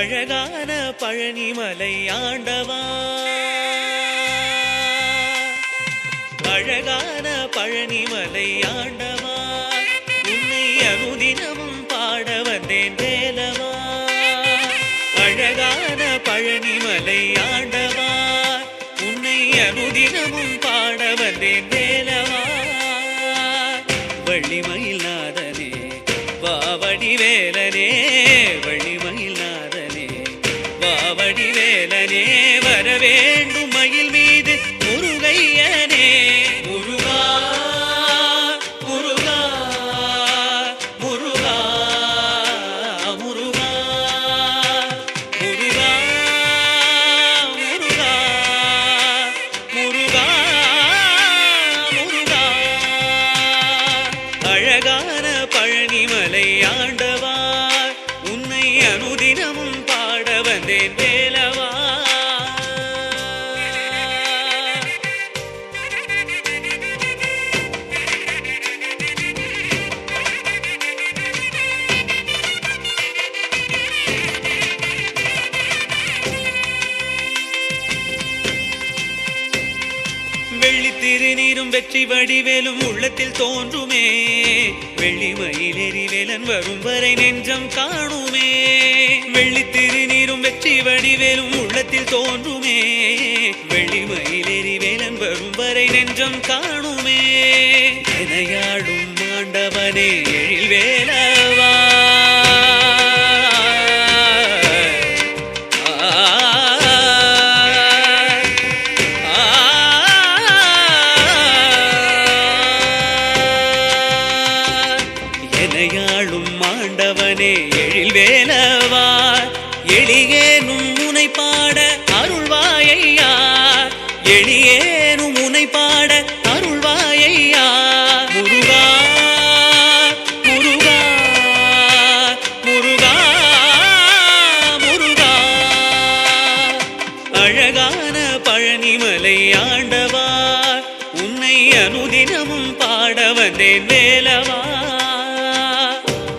அழகான பழனிமலை ஆண்டவா, அழகான பழனிமலை ஆண்டவா, உன்னை அனுதினமும் பாட வந்தேன் வேலவா. அழகான பழனிமலை ஆண்டவா, உன்னை அனுதினமும் பாட வந்தேன் வேலவா. வள்ளிமயில் நாதனே வாவடி வேலனே, வள்ளிமயில் நாதனே வாவடி வேலனே, வரவேண்டும் மயில் மீது முருகையனே. முருகா முருகா முருகா முருகா முருகா முருகா முருகா முருகா. அழகான பழனிமலை ஆண்டவா, உன்னை அனுதினமும் பாட வந்தேன் வேலவா. வெள்ளி திருநீரும் வெற்றி வடிவேலும் உள்ளத்தில் தோன்றுமே, வெள்ளி மயிலேறி வேலன் வரும் வரை நெஞ்சம் காணுமே. வெள்ளி திருநீரும் வெற்றி வடிவேலும் உள்ளத்தில் தோன்றுமே, வெள்ளி மயிலேறி வேலன் வரும் வரை நெஞ்சம் காணுமே. எனையாடும் ஆண்டவனே எழில் வேலவா, எனையாளும் ஆண்டவனே எழில் வேலவா, எளியேனும் முனை பாட அருள்வாயையா, எளியேனும் முனை பாட அருள்வாயையா. முருகா முருகா முருகா முருகா. அழகான பழனிமலை ஆண்டவா, உன்னை அனுதினமும் பாட வந்தேன் வேலவா.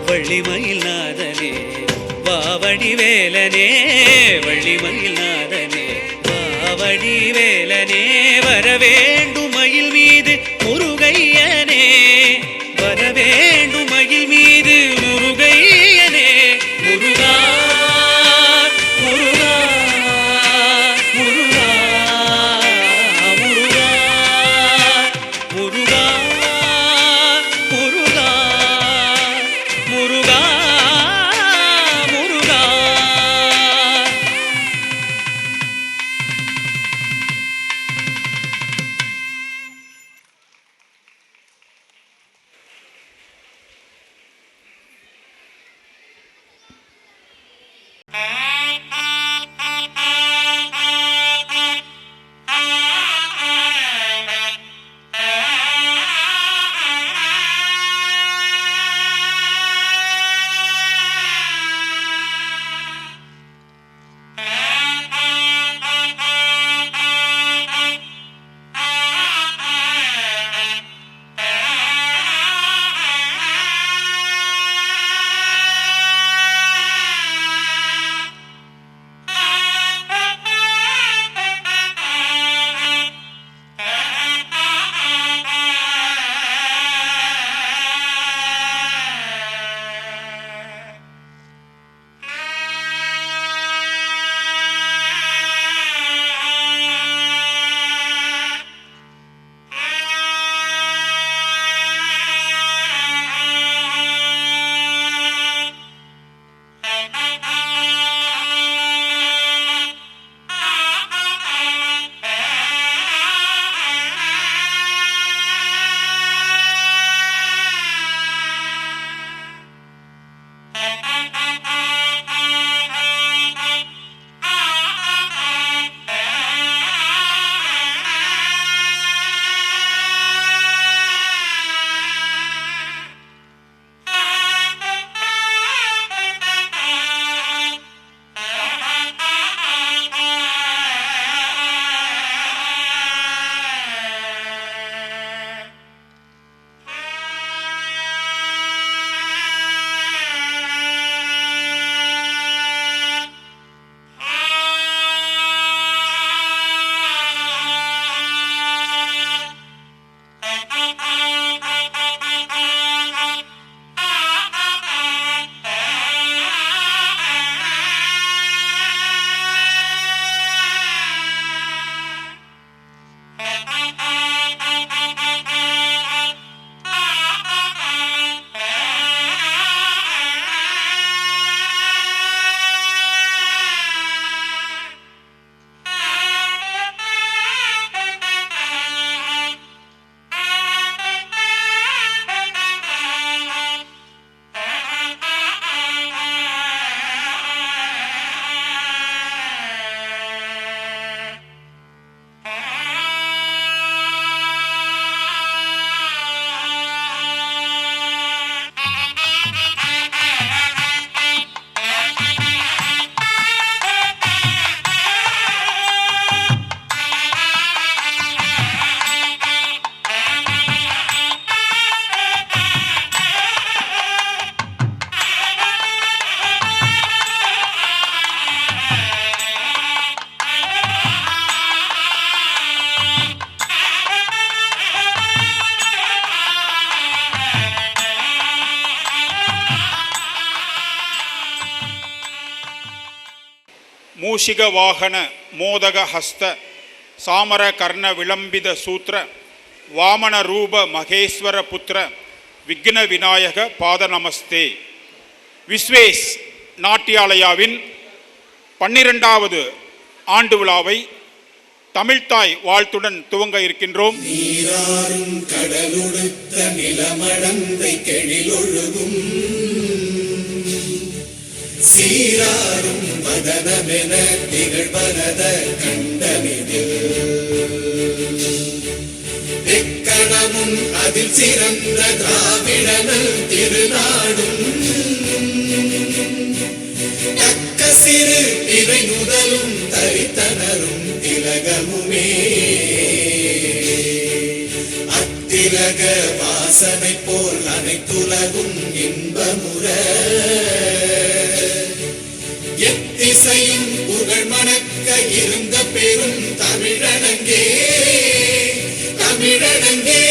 வள்ளிமயில் நாதனே வாவடி வேலனே, வள்ளிமயில் நாதனே வாவடி வேலனே, வரவேண்டும் மயில் மீது முருகையனே, வரவேண்டும் மயில் மீது முருகையனே. முருகா முருகா முருகா முருகா முருகா முருகா முருகா முருகா. மூஷிக வாகன மோதக ஹஸ்த சாமர கர்ண விளம்பித சூத்திர வாமன ரூப மகேஸ்வர புத்திர விக்ன விநாயக பாத நமஸ்தே. விஸ்வேஸ் நாட்டியாலயாவின் 12வது ஆண்டு விழாவை தமிழ்த்தாய் வாழ்த்துடன் துவங்க இருக்கின்றோம். நீராறும் கடலுடுத்த நிலமடந்தை கெழிலொழுகும் சீராறும் மதனமென திகழ்பரத கண்டனிதில் எக்கணமும் அதில் சிறந்த திராவிடனல் திருநாடும் தக்க சிறு இவை முதலும் தரித்தனரும் திலகமுமே அத்திலக வாசனை போல் அனைத்துலகும் இன்பமுற எத்திசையும் புகழ் மணக்க இருந்த பெரும் தமிழனங்கே தமிழனங்கே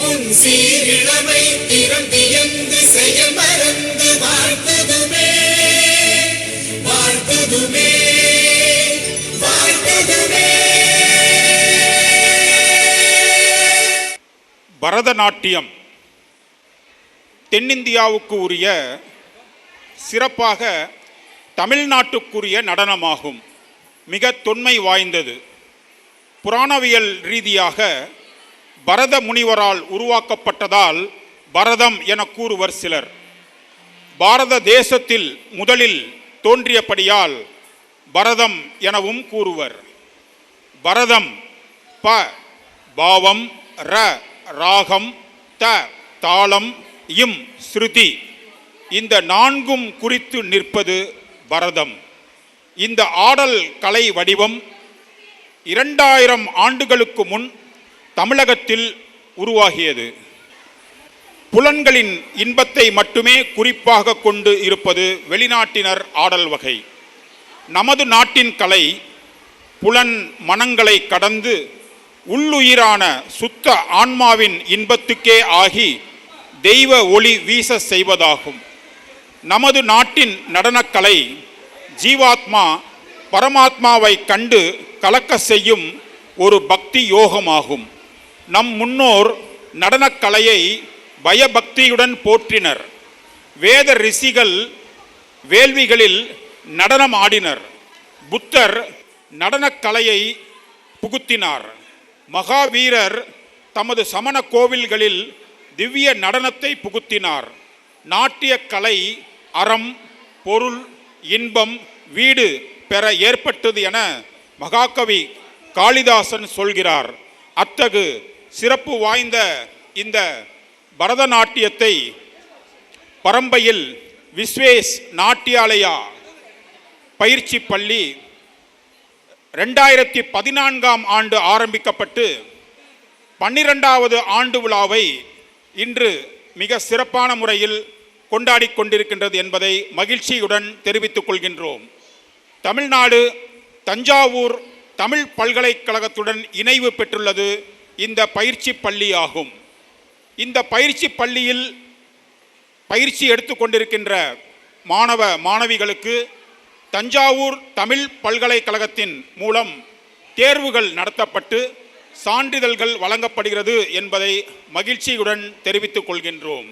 உன் சீரிழமை திறம் வியந்து செயல் மறந்து வாழ்த்துதுமே வாழ்த்துதுமே வாழ்த்துதுமே. பரதநாட்டியம் தென்னிந்தியாவுக்கு உரிய, சிறப்பாக தமிழ்நாட்டுக்குரிய நடனமாகும். மிக தொன்மை வாய்ந்தது. புராணவியல் ரீதியாக பரத முனிவரால் உருவாக்கப்பட்டதால் பரதம் என கூறுவர் சிலர். பாரத தேசத்தில் முதலில் தோன்றியபடியால் பரதம் எனவும் கூறுவர். பரதம் ப பாவம், ர ராகம், த தாளம், இம் ஸ்ருதி, இந்த 4ம் குறித்து நிற்பது பரதம். இந்த ஆடல் கலை வடிவம் 2000 ஆண்டுகளுக்கு முன் தமிழகத்தில் உருவாகியது. புலன்களின் இன்பத்தை மட்டுமே குறிப்பாக கொண்டு இருப்பது வெளிநாட்டினர் ஆடல் வகை. நமது நாட்டின் கலை புலன் மனங்களை கடந்து உள்ளுயிரான சுத்த ஆன்மாவின் இன்பத்துக்கே ஆகி தெய்வ ஒளி வீச செய்வதாகும். நமது நாட்டின் நடனக்கலை ஜீவாத்மா பரமாத்மாவை கண்டு கலக்க செய்யும் ஒரு பக்தி யோகமாகும். நம் முன்னோர் நடனக்கலையை பயபக்தியுடன் போற்றினர். வேத ரிஷிகள் வேள்விகளில் நடனம் ஆடினர். புத்தர் நடனக்கலையை புகுத்தினார். மகாவீரர் தமது சமண கோவில்களில் திவ்ய நடனத்தை புகுத்தினார். நாட்டிய கலை அறம், பொருள், இன்பம், வீடு பெற ஏற்பட்டது என மகாகவி காளிதாசன் சொல்கிறார். அத்தகு சிறப்பு வாய்ந்த இந்த பரதநாட்டியத்தை பரம்பையில் விஸ்வேஸ் நாட்டியாலயா பயிற்சி பள்ளி 2014ஆம் ஆண்டு ஆரம்பிக்கப்பட்டு 12வது ஆண்டு விழாவை இன்று மிக சிறப்பான முறையில் கொண்டாடி கொண்டிருக்கின்றது என்பதை மகிழ்ச்சியுடன் தெரிவித்துக் கொள்கின்றோம். தமிழ்நாடு தஞ்சாவூர் தமிழ் பல்கலைக்கழகத்துடன் இணைவு பெற்றுள்ளது இந்த பயிற்சி பள்ளி ஆகும். இந்த பயிற்சி பள்ளியில் பயிற்சி எடுத்துக்கொண்டிருக்கின்ற மாணவ மாணவிகளுக்கு தஞ்சாவூர் தமிழ் பல்கலைக்கழகத்தின் மூலம் தேர்வுகள் நடத்தப்பட்டு சான்றிதழ்கள் வழங்கப்படுகிறது என்பதை மகிழ்ச்சியுடன் தெரிவித்துக் கொள்கின்றோம்.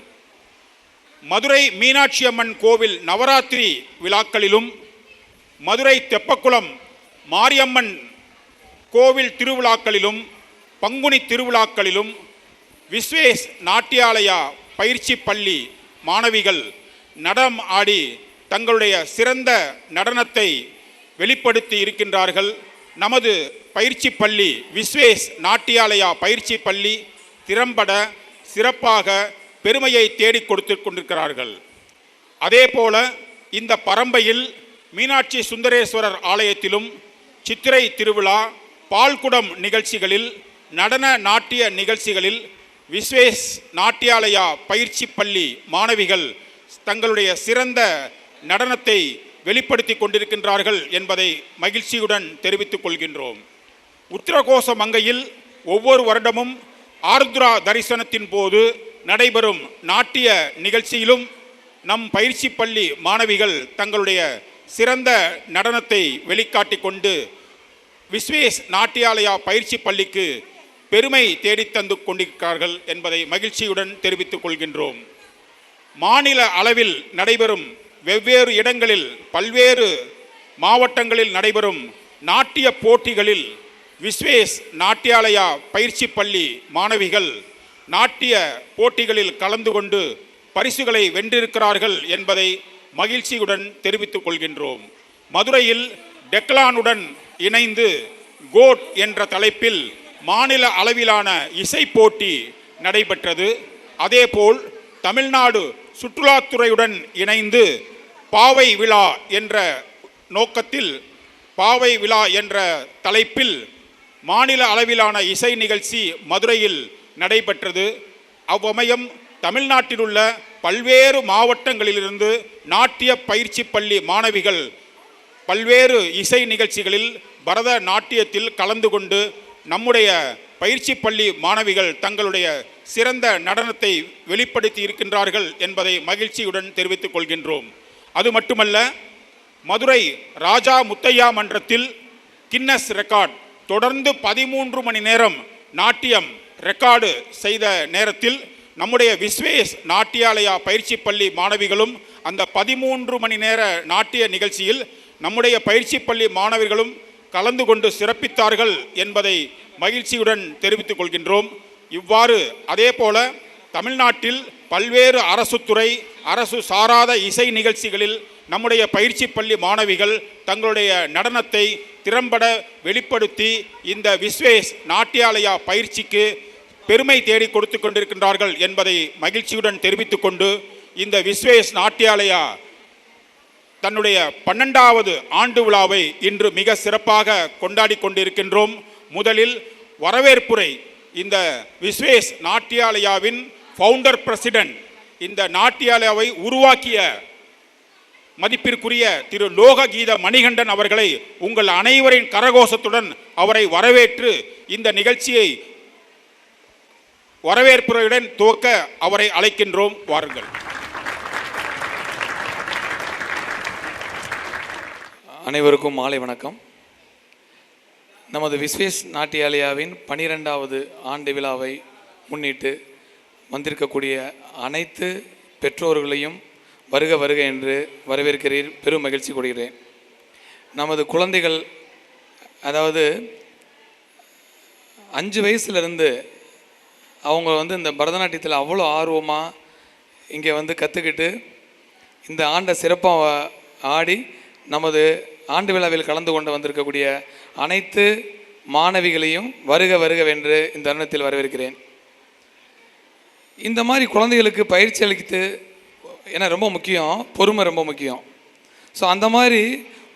மதுரை மீனாட்சி அம்மன் கோவில் நவராத்திரி விழாக்களிலும் மதுரை தெப்பக்குளம் மாரியம்மன் கோவில் திருவிழாக்களிலும் பங்குனி திருவிழாக்களிலும் விஸ்வேஸ் நாட்டியாலயா பயிற்சி பள்ளி மாணவிகள் நடனம் ஆடி தங்களுடைய சிறந்த நடனத்தை வெளிப்படுத்தி இருக்கின்றார்கள். நமது பயிற்சி பள்ளி விஸ்வேஸ் நாட்டியாலயா பயிற்சி பள்ளி திறம்பட சிறப்பாக பெருமையை தேடி கொடுத்து கொண்டிருக்கிறார்கள். அதேபோல இந்த பரம்பையில் மீனாட்சி சுந்தரேஸ்வரர் ஆலயத்திலும் சித்திரை திருவிழா, பால்குடம் நிகழ்ச்சிகளில், நடன நாட்டிய நிகழ்ச்சிகளில் விஸ்வேஸ் நாட்டியாலயா பயிற்சி பள்ளி மாணவிகள் தங்களுடைய சிறந்த நடனத்தை வெளிப்படுத்தி கொண்டிருக்கின்றார்கள் என்பதை மகிழ்ச்சியுடன் தெரிவித்துக் கொள்கின்றோம். உத்திரகோச மங்கையில் ஒவ்வொரு வருடமும் ஆருத்ரா தரிசனத்தின் போது நடைபெறும் நாட்டிய நிகழ்ச்சியிலும் நம் பயிற்சி பள்ளி மாணவிகள் தங்களுடைய சிறந்த நடனத்தை வெளிக்காட்டி கொண்டு விஸ்வேஸ் நாட்டியாலயா பயிற்சி பள்ளிக்கு பெருமை தேடித்தந்து கொண்டிருக்கிறார்கள் என்பதை மகிழ்ச்சியுடன் தெரிவித்துக் கொள்கின்றோம். மாநில அளவில் நடைபெறும் வெவ்வேறு இடங்களில் பல்வேறு மாவட்டங்களில் நடைபெறும் நாட்டிய போட்டிகளில் விஸ்வேஸ் நாட்டியாலயா பயிற்சி பள்ளி மாணவிகள் நாட்டிய போட்டிகளில் கலந்து கொண்டு பரிசுகளை வென்றிருக்கிறார்கள் என்பதை மகிழ்ச்சியுடன் தெரிவித்துக் கொள்கின்றோம். மதுரையில் டெக்லானுடன் இணைந்து கோட் என்ற தலைப்பில் மாநில அளவிலான இசை போட்டி நடைபெற்றது. அதேபோல் தமிழ்நாடு சுற்றுலாத்துறையுடன் இணைந்து பாவை விழா என்ற நோக்கத்தில் பாவை விழா என்ற தலைப்பில் மாநில அளவிலான இசை நிகழ்ச்சி மதுரையில் நடைபெற்றது. அவ்வமயம் தமிழ்நாட்டில் உள்ள பல்வேறு மாவட்டங்களிலிருந்து நாட்டிய பயிற்சி பள்ளி மாணவிகள் பல்வேறு இசை நிகழ்ச்சிகளில் பரத நாட்டியத்தில் கலந்து கொண்டு நம்முடைய பயிற்சி பள்ளி மாணவிகள் தங்களுடைய சிறந்த நடனத்தை வெளிப்படுத்தி இருக்கின்றார்கள் என்பதை மகிழ்ச்சியுடன் தெரிவித்துக் கொள்கின்றோம். அது மட்டுமல்ல, மதுரை ராஜா முத்தையா மன்றத்தில் கின்னஸ் ரெக்கார்ட் தொடர்ந்து 13 மணி நேரம் நாட்டியம் ரெக்கார்டு செய்த நேரத்தில் நம்முடைய விஸ்வேஸ் நாட்டியாலயா பயிற்சி பள்ளி மாணவிகளும் அந்த 13 மணி நேர நாட்டிய நிகழ்ச்சியில் நம்முடைய பயிற்சி பள்ளி மாணவர்களும் கலந்து கொண்டு சிறப்பித்தார்கள் என்பதை மகிழ்ச்சியுடன் தெரிவித்துக் கொள்கின்றோம். இவ்வாறு அதே போல தமிழ்நாட்டில் பல்வேறு அரசு துறை அரசு சாராத இசை நிகழ்ச்சிகளில் நம்முடைய பயிற்சி பள்ளி மாணவிகள் தங்களுடைய நடனத்தை திறம்பட வெளிப்படுத்தி இந்த விஸ்வேஸ் நாட்டியாலயா பயிற்சிக்கு பெருமை தேடி கொடுத்து கொண்டிருக்கின்றார்கள் என்பதை மகிழ்ச்சியுடன் தெரிவித்துக் கொண்டு இந்த விஸ்வேஸ் நாட்டியாலயா தன்னுடைய 12வது ஆண்டு விழாவை இன்று மிக சிறப்பாக கொண்டாடி கொண்டிருக்கின்றோம். முதலில் வரவேற்புரை இந்த விஸ்வேஸ் நாட்டியாலயாவின் ஃபவுண்டர் பிரசிடென்ட், இந்த நாட்டியாலயாவை உருவாக்கிய மதிப்பிற்குரிய திரு லோககீத மணிகண்டன் அவர்களை உங்கள் அனைவரின் கரகோஷத்துடன் அவரை வரவேற்று இந்த நிகழ்ச்சியை வரவேற்புரையுடன் துவக்க அவரை அழைக்கின்றோம். வாருங்கள். அனைவருக்கும் மாலை வணக்கம். நமது விஸ்வேஸ் நாட்டியாலயாவின் 12வது ஆண்டு விழாவை முன்னிட்டு வந்திருக்கக்கூடிய அனைத்து பெற்றோர்களையும் வருக வருக என்று வரவேற்கிறேன், பெரும் மகிழ்ச்சி கொள்கிறேன். நமது குழந்தைகள் அதாவது 5 வயசுலேருந்து அவங்க இந்த பரதநாட்டியத்தில் அவ்வளோ ஆர்வமாக இங்கே கற்றுக்கிட்டு இந்த ஆண்டை சிறப்பாக ஆடி நமது ஆண்டு விழாவில் கலந்து கொண்டு வந்திருக்கக்கூடிய அனைத்து மாணவிகளையும் வருக வருகவென்று இந்த தருணத்தில் வரவேற்கிறேன். இந்த மாதிரி குழந்தைகளுக்கு பயிற்சி அளித்து ஏன்னா ரொம்ப முக்கியம், பொறுமை ரொம்ப முக்கியம். ஸோ அந்த மாதிரி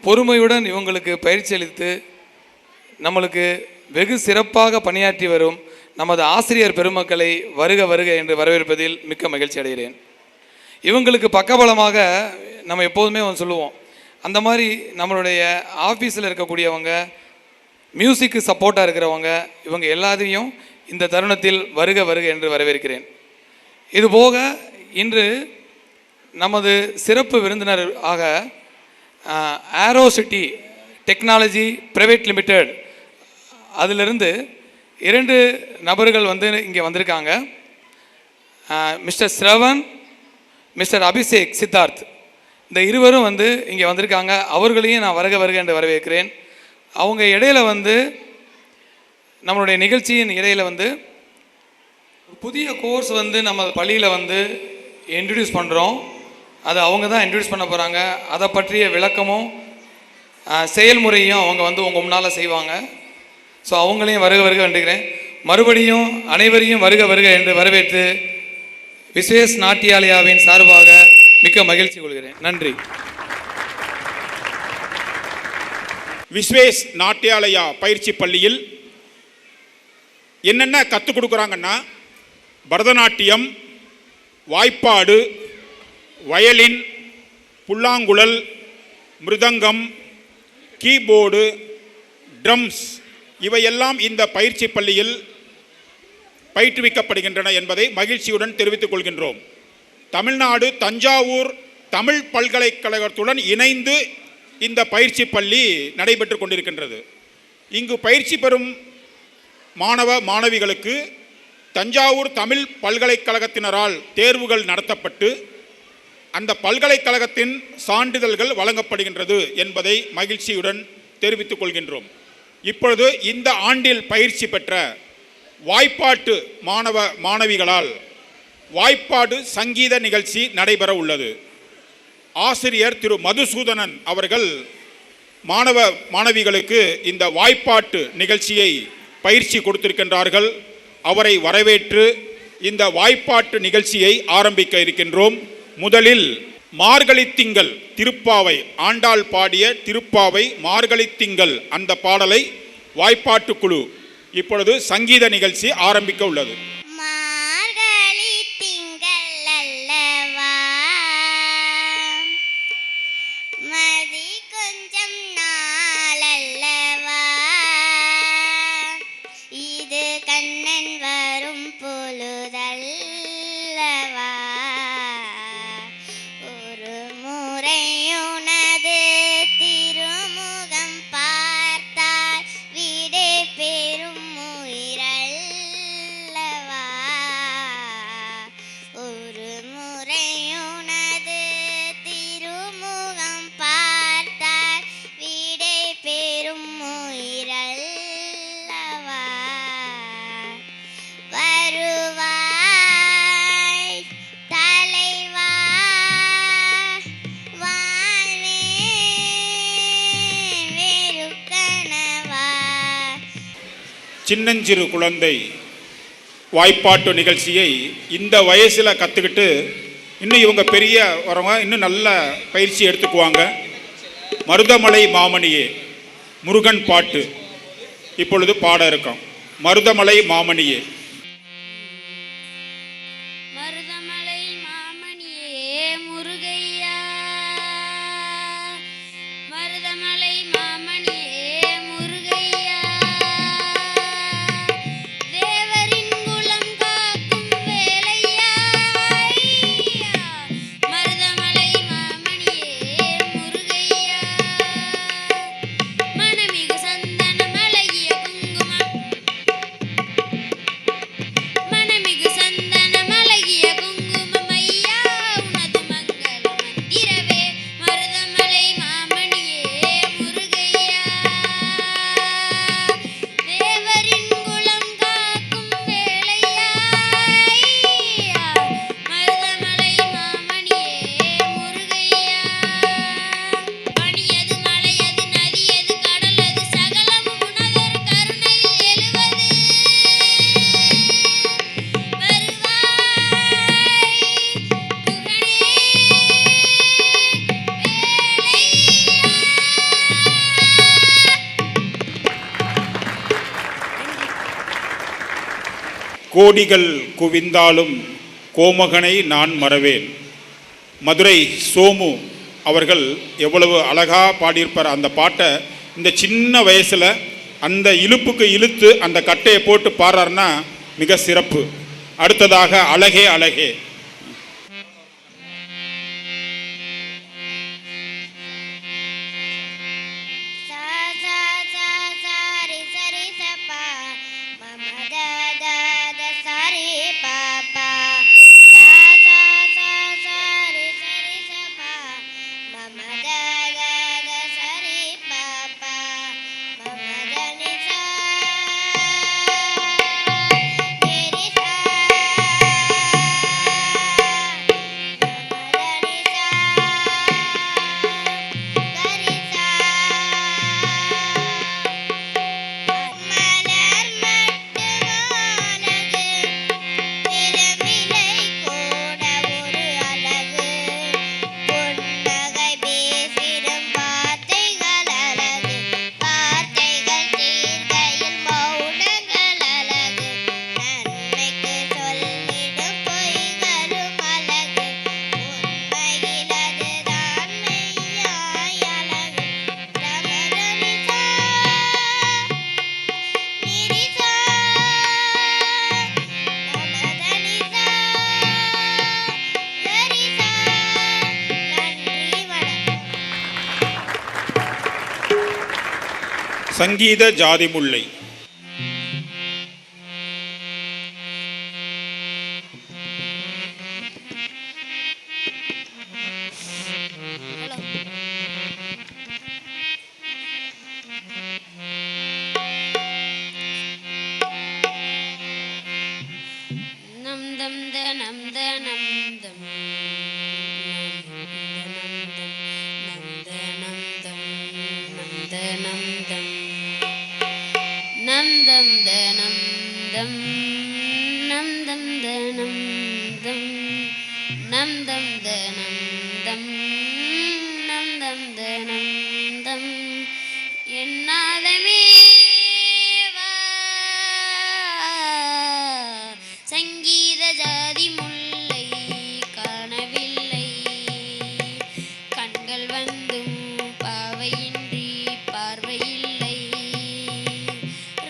பொறுமையுடன் இவங்களுக்கு பயிற்சி அளித்து நம்மளுக்கு வெகு சிறப்பாக பணியாற்றி வரும் நமது ஆசிரியர் பெருமக்களை வருக வருக என்று வரவேற்பதில் மிக்க மகிழ்ச்சி அடைகிறேன். இவங்களுக்கு பக்கபலமாக நம்ம எப்போதுமே சொல்லுவோம், அந்த மாதிரி நம்மளுடைய ஆஃபீஸில் இருக்கக்கூடியவங்க, மியூசிக்கு சப்போர்ட்டாக இருக்கிறவங்க, இவங்க எல்லாத்தையும் இந்த தருணத்தில் வருக வருக என்று வரவேற்கிறேன். இதுபோக இன்று நமது சிறப்பு விருந்தினர் ஆக aero city technology private limited அதிலிருந்து 2 நபர்கள் இங்கே வந்திருக்காங்க. மிஸ்டர் ஸ்ரவன், மிஸ்டர் அபிஷேக் சித்தார்த், இந்த இருவரும் இங்கே வந்திருக்காங்க. அவர்களையும் நான் வருக வருக என்று வரவேற்கிறேன். அவங்க இடையில நம்மளுடைய நிகழ்ச்சியின் இடையில் புதிய கோர்ஸ் நம்ம பள்ளியில் இன்ட்ரடியூஸ் பண்ணுறோம். அதை அவங்க தான் இன்ட்ரடியூஸ் பண்ண போகிறாங்க. அதை பற்றிய விளக்கமும் செயல்முறையும் அவங்க உங்கள் முன்னால் செய்வாங்க. ஸோ அவங்களையும் வருக வருக வேண்டுகிறேன். மறுபடியும் அனைவரையும் வருக வருக என்று வரவேற்று விஸ்வேஸ் நாட்டியாலயாவின் சார்பாக மிக்க மகிழ்ச்சி கொள்கிறேன். நன்றி. விஸ்வேஸ் நாட்டியாலயா பயிற்சி பள்ளியில் என்னென்ன கற்றுக் கொடுக்குறாங்கன்னா, பரதநாட்டியம், வாய்ப்பாடு, வயலின், புல்லாங்குழல், மிருதங்கம், கீபோர்டு, ட்ரம்ஸ் இவையெல்லாம் இந்த பயிற்சி பள்ளியில் பயிற்றுவிக்கப்படுகின்றன என்பதை மகிழ்ச்சியுடன் தெரிவித்துக் கொள்கின்றோம். தமிழ்நாடு தஞ்சாவூர் தமிழ் பல்கலைக்கழகத்துடன் இணைந்து இந்த பயிற்சி பள்ளி நடைபெற்று கொண்டிருக்கின்றது. இங்கு பயிற்சி பெறும் மாணவ மாணவிகளுக்கு தஞ்சாவூர் தமிழ் பல்கலைக்கழகத்தினரால் தேர்வுகள் நடத்தப்பட்டு அந்த பல்கலைக்கழகத்தின் சான்றிதழ்கள் வழங்கப்படுகின்றது என்பதை மகிழ்ச்சியுடன் தெரிவித்துக் கொள்கின்றோம். இப்பொழுது இந்த ஆண்டில் பயிற்சி பெற்ற வாய்ப்பாட்டு மாணவ மாணவிகளால் வாய்ப்பாடு சங்கீத நிகழ்ச்சி நடைபெற உள்ளது. ஆசிரியர் திரு மதுசூதனன் அவர்கள் மாணவ மாணவிகளுக்கு இந்த வாய்ப்பாட்டு நிகழ்ச்சியை பயிற்சி கொடுத்திருக்கின்றார்கள். அவரை வரவேற்று இந்த வாய்ப்பாட்டு நிகழ்ச்சியை ஆரம்பிக்க இருக்கின்றோம். முதலில் மார்கழி திங்கள் திருப்பாவை, ஆண்டாள் பாடிய திருப்பாவை மார்கழி திங்கள் அந்த பாடலை வாய்ப்பாட்டு குழு இப்பொழுது சங்கீத நிகழ்ச்சி ஆரம்பிக்க உள்ளது. மார்கழி திங்கள் அல்லவா, மதி கொஞ்சம் நாள் அல்லவா, இது கண்ணன் வரும் பொழுதல்லவா, ஒரு முறையுனது திருமுகம் பார்த்தால் விடை பெறும் உயிரல்லவா, ஒரு முறையுனது திருமுகம் பார்த்தால் விடை பெறும் உயிரல்லவா, வருவாய் தலைவா வாழ்வேன் வெறுக்கணவா. சின்னஞ்சிறு குழந்தை வாய்ப்பாட்டு நிகழ்ச்சியை இந்த வயசில் கற்றுக்கிட்டு இன்னும் இவங்க பெரிய வரவங்க இன்னும் நல்ல பயிற்சி எடுத்துக்குவாங்க. மருதமலை மாமணியே முருகன் பாட்டு இப்பொழுது பாட இருக்கோம். மருதமலை மாமணியே. மருதமலை மாமணியே முருகையா, மருதமலை மாமணியே முருகையா, தேவரின் குலம் காக்கும் வேலையா, மருதமலை மாமணியே முருகையா, மணமிகு சந்தனம் அழகிய குங்குமம், மணமிகு சந்தனம் அழகிய குங்குமம் ஐயா, உனது மங்கள மந்திரவே மருதமலை மாமணியே முருகையா, தேவரின் குலம் காக்கும் வேலையா, மருதமலை மாமணியே முருகையா, பனியது மலையது நதியது கடலது சகலமும் உனதொரு கருணையில் எழுவது, கோடிகள் குவிந்தாலும் கோமகனை நான் மறவேன். மதுரை சோமு அவர்கள் எவ்வளவு அழகா பாடியிருப்பார் அந்த பாட்டை. இந்த சின்ன வயசுல அந்த இழுப்புக்கு இழுத்து அந்த கட்டையை போட்டு பாடுறாருன்னா மிக சிறப்பு. அடுத்ததாக அழகே அழகே. சா சா சா சாரி சரி சப்பா மம த த த சாரி பாப்பா, சா சா சா சாரி சரி சப்பா மம த த த சாரி பாப்பா, மம த நி சா நி ரி சா சங்கீத ஜாதி முல்லை. நம் தம் த நம் த நம் தம் நம் தம் நம் த நம் தம் நம் தம் த நம் தம் நம் தம் த நம் தம் நம் தம் த நம் தம் நம் தம் த நம் தம் என்னாதமே சங்கீத ஜாதி முல்லை காணவில்லை கண்கள் வந்தும் பாவையின்றி பார்வையில்லை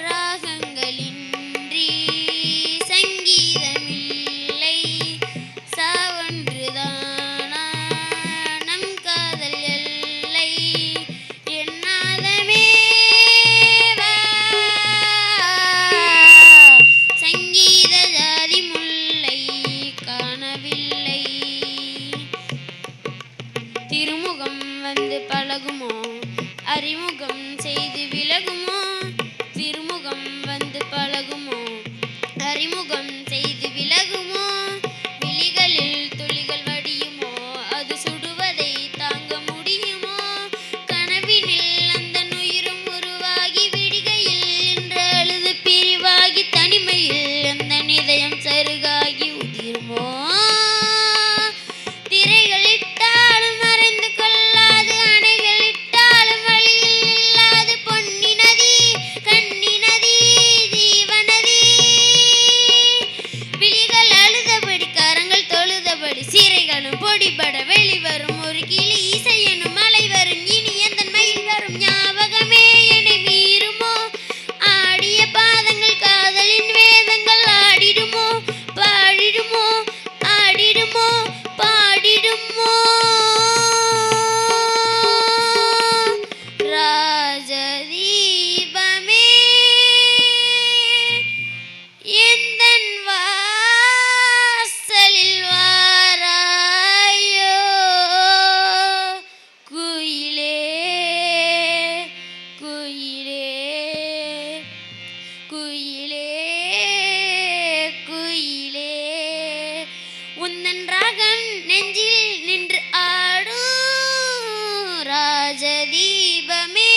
ராகங்களின்றி சங்கீதமில்லை சாவொன்றுதானா நம் காதல் எல்லை என்னாதமே சங்கீத ஜாதி முல்லை காணவில்லை திருமுகம் வந்து பழகுமோ அறிமுகம் செய்து விலகுமோ திருமுகம் வந்து பழகுமோ அறிமுகம் செய்து விலகுமோ விழிகளில் துளிகள் வடியுமோ அது சுடுவதை தாங்க முடியுமோ கனவினில் அந்த உயிரும் உருவாகி விடுகையில் என்று அழுது பிரிவாகி தனிமையில் அந்த இதயம் சருகாகி உதிருமோ திரைகளிட்டாலும் மறைந்து கொள்ளாது அணைகளிட்டாலும் வழியில் இல்லாது பொன்னி நதி கண்ணி நதி ஜீவநதி விழிகள் அழுதபடி கரங்கள் தொழுதபடி சிறைகளும் பொடிபட வெளிவரும் ஒரு கிளி இசையனும் மலை வரும் இனி எந்த மயில் வரும் ஞாபகமே என்னை மீறுமோ ஆடிய பாதங்கள் காதலின் வேதங்கள் ஆடிடுமோ பாடிடுமோ ஆடிடுமோ பாடிடுமோ ராஜதீபமே எந்தன் வாசலில் வாராயோ குயிலே குயிலே குயிலே குயிலே உந்தன் ராகன் நெஞ்சில் நின்று ஆடும் ராஜதீபமே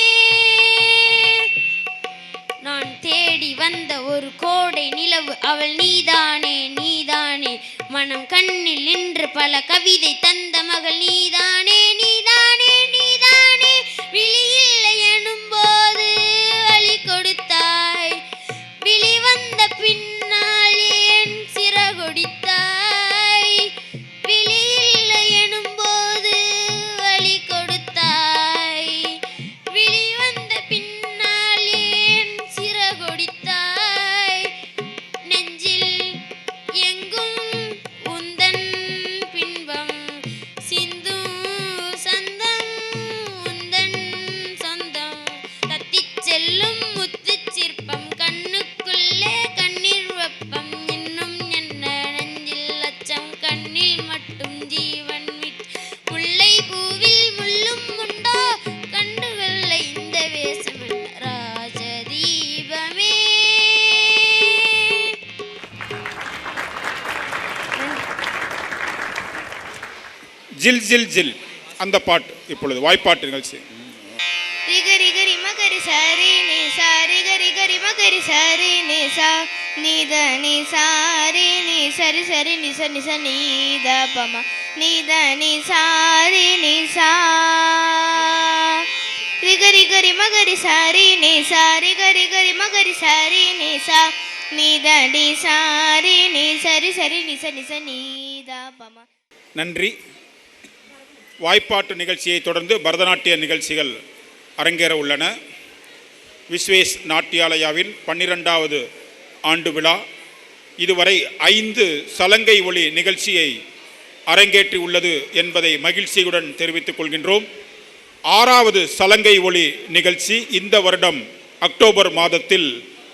நான் தேடி வந்த ஒரு கோடை நிலவு அவள் நீதானே நீதானே மனம் கண்ணில் நின்று பல கவிதை தந்த மகள் நீதானே நீதானே நீதானே விழியில்லை எனும் போது வழி கொடுத்தாய் விழி வந்த பின்னால் ஏன் சிறகொடித்தாய் விழியில்லை எனும் போது வழி கொடுத்தாய் விழி வந்த பின்னால் ஏன் சிறகொடித்தாய் நெஞ்சில் எங்கும் உந்தன் பின்பம் சிந்தும் சந்தம் உந்தன் சொந்தம் தத்திச் செல்லும் முத்துச் சிற்பம் கண்ணுக்குள்ளே கண்ணீர் வெப்பம் இன்னும் என்ன நெஞ்சில் அச்சம் கண்ணில் மட்டும் ஜீவன் விட்டு முல்லை பூவில் முள்ளும் உண்டோ கண்டுகொள்ள இந்த வேஷம் என்ன ராஜதீபமே. ஜில் ஜில் ஜில் அந்த பாட்டு இப்பொழுது வாய்ப்பாட்டு நிகழ்ச்சி. ரிகரி கரி மகரி சாரி நீ சாரி கரி கரி மகரி சாரி நீ சா நீத நீ சாரி நீ சரி சரி நிச நிச நீத பம நீத நீ சாரி நீ சா ரிகரி கரி மகரி சாரி நீ சாரி கரி கரி மகரி சாரி நீ சா நீத நீ சாரி நீ சரி சரி நிச நிச நீத பம. நன்றி. வாய்ப்பாட்டு நிகழ்ச்சியை தொடர்ந்து பரதநாட்டிய நிகழ்ச்சிகள் அரங்கேற உள்ளன. விஸ்வேஷ் நாட்டியாலயாவின் 12வது ஆண்டு விழா இதுவரை 5 சலங்கை ஒளி நிகழ்ச்சியை அரங்கேற்றி உள்ளது என்பதை மகிழ்ச்சியுடன் தெரிவித்துக் கொள்கின்றோம். 6வது சலங்கை ஒளி நிகழ்ச்சி இந்த வருடம் அக்டோபர் மாதத்தில்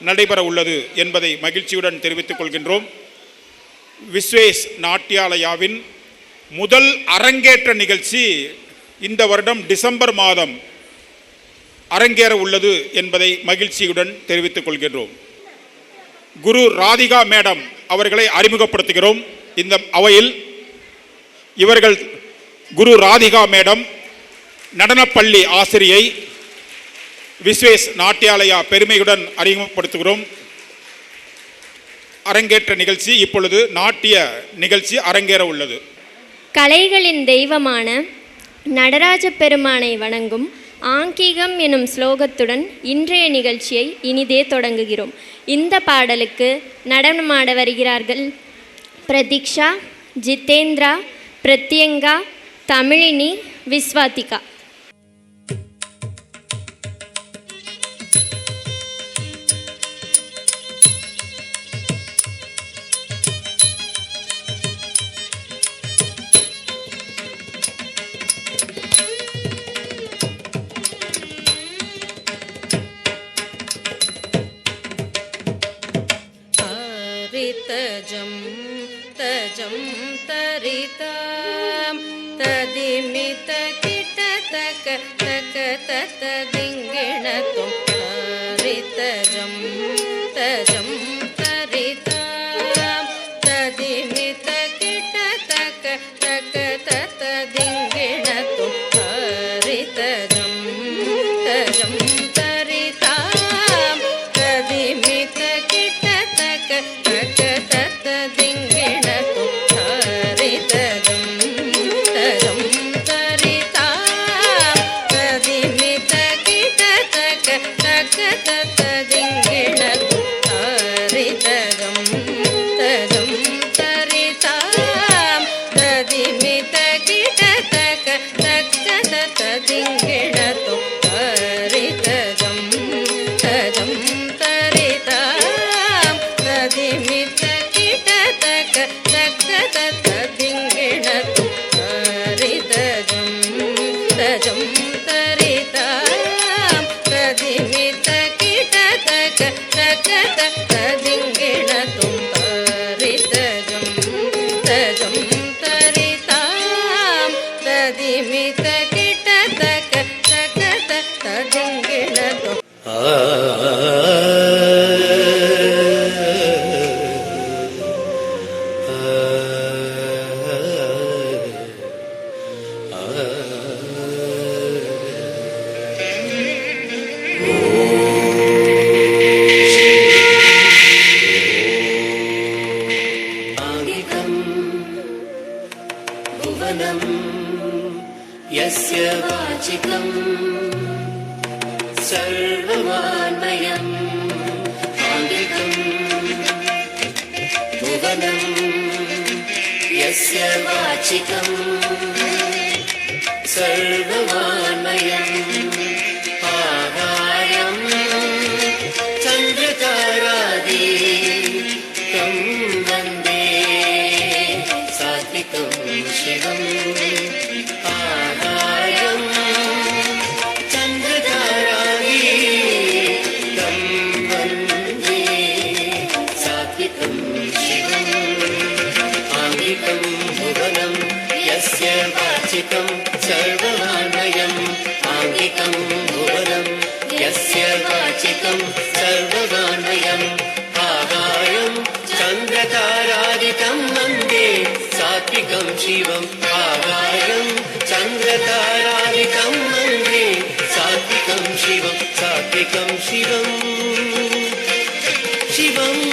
நடைபெற உள்ளது என்பதை மகிழ்ச்சியுடன் தெரிவித்துக் கொள்கின்றோம். விஸ்வேஷ் நாட்டியாலயாவின் முதல் அரங்கேற்ற நிகழ்ச்சி இந்த வருடம் டிசம்பர் மாதம் அரங்கேற உள்ளது என்பதை மகிழ்ச்சியுடன் தெரிவித்துக் கொள்கின்றோம். குரு ராதிகா மேடம் அவர்களை அறிமுகப்படுத்துகிறோம் இந்த அவையில். இவர்கள் குரு ராதிகா மேடம் நடனப்பள்ளி ஆசிரியை, விஸ்வேஷ் நாட்டியாலயா பெருமையுடன் அறிமுகப்படுத்துகிறோம். அரங்கேற்ற நிகழ்ச்சி இப்பொழுது நாட்டிய நிகழ்ச்சி அரங்கேற உள்ளது. கலைகளின் தெய்வமான நடராஜ பெருமானை வணங்கும் ஆங்கீகம் எனும் ஸ்லோகத்துடன் இன்றைய நிகழ்ச்சியை இனிதே தொடங்குகிறோம். இந்த பாடலுக்கு நடனமாட வருகிறார்கள் பிரதீக்ஷா, ஜிதேந்திரா, பிரத்யங்கா, தமிழினி, விஸ்வாதிகா. तजं तजं तरितां तदिमित किटतक तक तत दिङ्गिणतुं हरितजं तजं तरितां तदिमित किटतक तक तत दिङ्गिणतुं हरितजं तजं तरितां तदिमित किटतक तक तत दिङ्गिणतु हरितजं तजं तरितां तदिमित किटतक तक तत दिङ्गिणतु हरितजं तजं तरितां तदिमित किटतक तक तत दिङ्गिणतु हरितजं तजं तरितां तदिमित किटतक तक तत दिङ्गिणतु हरितजं तजं तरितां तदिमित किटतक तक तत दिङ्गिणतु हरितजं तजं तरितां तदिमित किटतक तक तत दिङ्गिणतु भुवनं यस्य वाचिकं सर्वमान्मयम् आङ्गिकं भुवनं यस्य वाचिकं सर्वमान्मयम् आहारं चन्द्रतारादि तं वन्दे सात्विकं शिवम् आहारं चन्द्रतारादि तं वन्दे सात्विकं शिवम् आङ्गिकं भुवनं यस्य वाचिकं सर्वमान्मयम् आङ्गिकं भुवनं यस्य वाचिकं सर्वमान्मयम् आहारं चन्द्रतारादिकं वन्दे सात्विकं शिवम् आहारं चन्द्रतारादिकं वन्दे सात्विकं शिवम् सात्विकं शिवम् शिवम्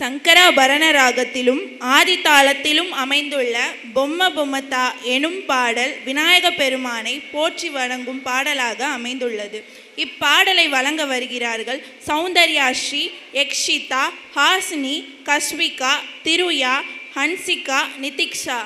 சங்கராபரண ராகத்திலும் ஆதித்தாளத்திலும் அமைந்துள்ள பொம்ம பொம்மத்தா எனும் பாடல் விநாயக பெருமானை போற்றி வணங்கும் பாடலாக அமைந்துள்ளது. இப்பாடலை வழங்க வருகிறார்கள் சௌந்தர்யாஸ்ரீ, யக்ஷிதா, ஹாசினி, கஸ்விகா, திருயா, ஹன்சிகா, நிதிக்ஷா.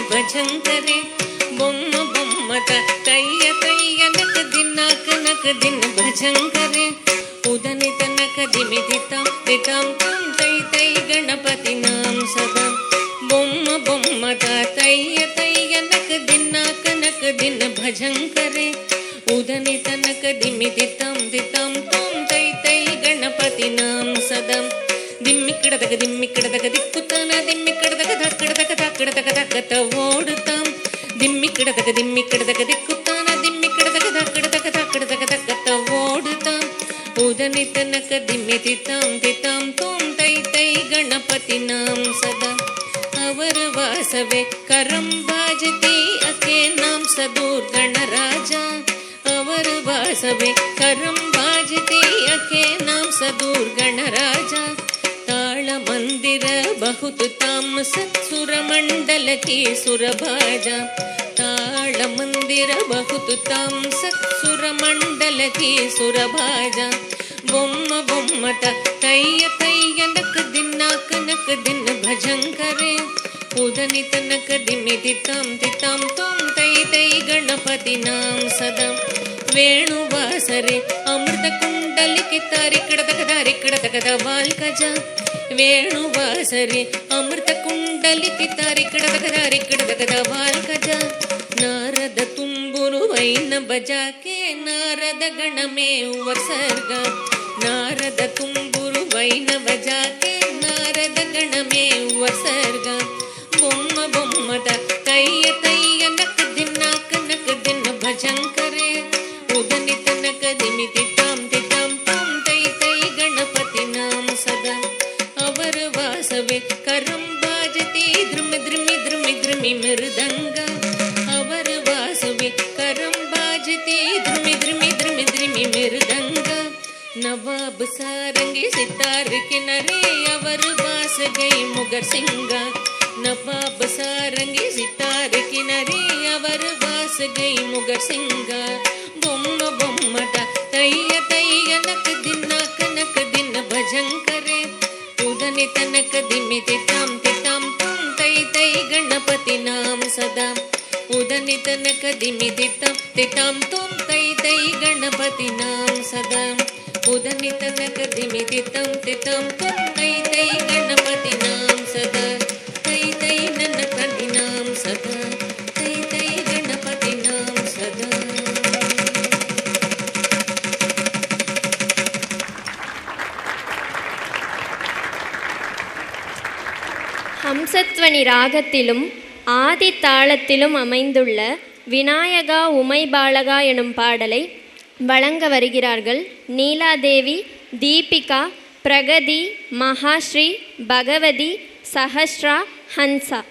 भजंकरे बोम्म बोम्मता तय्य तय्य नक दिनाक नक दिन भजंकरे उदनि तनक दिमिदितां दितां तां तै तै गणपति नाम सदा बोम्म बोम्मता तय्य तय्य नक दिनाक नक दिन भजंकरे उदनि तनक दिमिदितां दितां तां तै तै गणपति नाम सदा दिम्मिक्कडदक दिम्मिक्कडदक दिक्कुतान दिम्मिक्कडदक धक्कडदक धक्कडदक धक्कत ओडुतां दिम्मिक्कडदक दिम्मिक्कडदक दिक्कुतान दिम्मिक्कडदक धक्कडदक धक्कडदक धक्कत ओडुतां उदनि तनक दिम्मिदितां दितां तों तै तै गणपति नाम सदा अवर वासवे करं भाजति अके नाम सदूर गणराजा अवर वासवे करं भाजति अके नाम सदूर गणराजा मंदिर बहुत ताम सत्सुर मंडल की सुरभाजा ताल मंदिर बहुत ताम सत्सुर मंडल की सुरभाजा बोम्म बोम्मता तय्य तय्य नक दिनाक नक दिन भजंकरे उदनि तनक दिमिदितां दितां तों तै तै गणपति नाम सदा वेणुवासरे अमृत कुंडलिकी तारिकडदक दारिकडदक वाल्कजा वेणुवासरे अमृत कुंडलिकी तारिकडदक दारिकडदक वाल्कजा नारद तुम्बुरु वैन बजाके नारद गणमे वर्सर्ग नारद तुम्बुरु वैन बजाके नारद गणमे वर्सर्ग बोम्म बोम्मता तय्य तय्य नक दिनाक नक दिन भजंकरे उदनि तनक दिमिदितां दितां तां तै तै गणपति नाम सदा अवर वासवे करं भाजति द्रुमि द्रुमि द्रुमि द्रुमि मृदंग अवर वासवे करं भाजति द्रुमि द्रुमि द्रुमि द्रुमि मृदंग नवाब सारंगी सितार किनारे अवर वास गई मुगर सिंगा नवाब सारंगी सितार किनारे अवर वास गई मुगर सिंगा बोम्म बोम्मता तय्य तय्य नक दिनाक नक दिन भजंकरे उदनि तनक दिमिदितां दितां तां तै तै गणपति नाम सदा उदनि तनक दिमिदितां दितां तां तै तै गणपति नाम सदा उदनि तनक दिमिदितां दितां तां तै तै गणपति नाम सदा तै तै गणपति नाम सदा तै तै गणपति नाम सदा. ஹம்சத்வனி ராகத்திலும் ஆதி தாளத்திலும் அமைந்துள்ள விநாயகா உமைபாலகா எனும் பாடலை வழங்க வருகிறார்கள் நீலாதேவி, தீபிகா, பிரகதி, மகாஸ்ரீ, பகவதி, சஹஸ்ரா, ஹன்சா.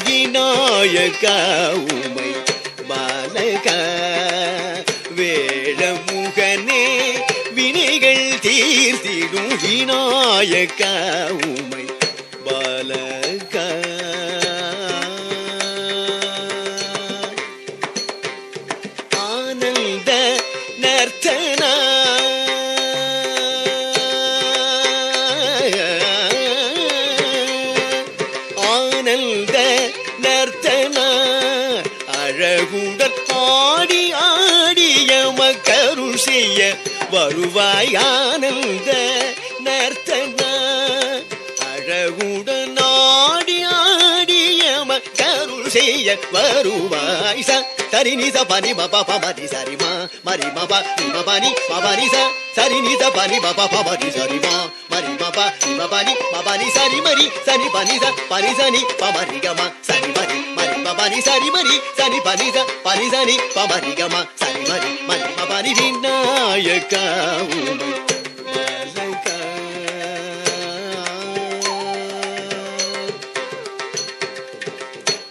விநாயகா உமை பாலகா வேழமுகனே வினைகள் தீர்த்திடும் விநாயகா உமை பாலகா ஆனந்த நர்த்தனா அருள் செய்ய வருவாய் ஆனந்த நர்த்தனா அழகுடன் ஆடி ஆடியம கருள் செய்ய வருவாய் சரி நிச பனி பப பமரி சரி மா மரி மப பனி பபனி சரி நிச பனி பப பமரி சரி மா மரி மப பனி பபனி சரி மரி சனி பனி பனி சனி பமரி கம சனி மரி மரி பபனி சரி மரி சனி பனி சனி பமரி கம சனி மரி மரி பபனி விநாயகா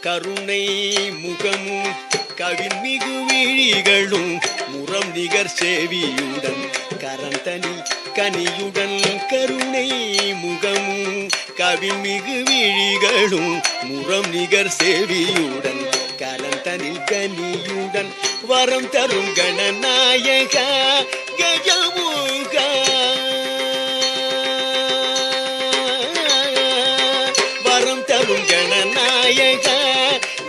கருணை முகமும் கவின்மிகு விழிகளும் முரம் நிகர் செவியுடன் கரந்தனி கனியுடன் கருணை முகமும் கவின்மிகு விழிகளும் முரம் நிகர் செவியுடன் கரந்தனில் கனியுடன் வரம் தரும் கணநாயக கஜமுக வரம் தரும் கணநாயக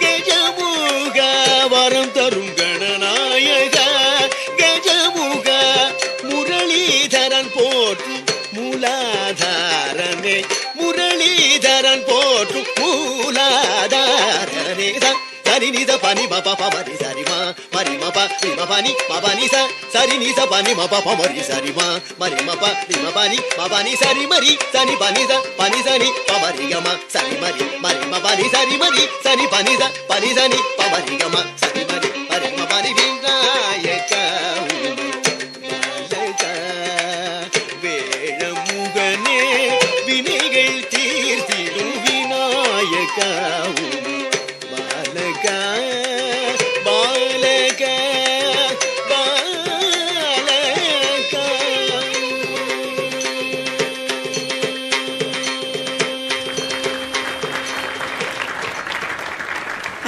கஜமுக வரம் தரும் கணநாயக கஜமுக முரளிதரன் போற்று மூலாதாரனே முரளிதரன் போற்று மூலாதாரனே சரி நித பனி மப பமரி சரி மா மரி மப பனி மபனி சரி நித பனி மப பமரி சரி மா மரி மப பனி மபனி சரி மரி சனி பனி சனி பமரி கம சரி மரி மரி மபனி சரி மரி சனி பனி சனி பமரி கம சரி மரி மரி மபனி விநாயகா வேழமுகனே வினைகள் தீர்த்திடும் விநாயகா பாலகா பாலகா பாலகா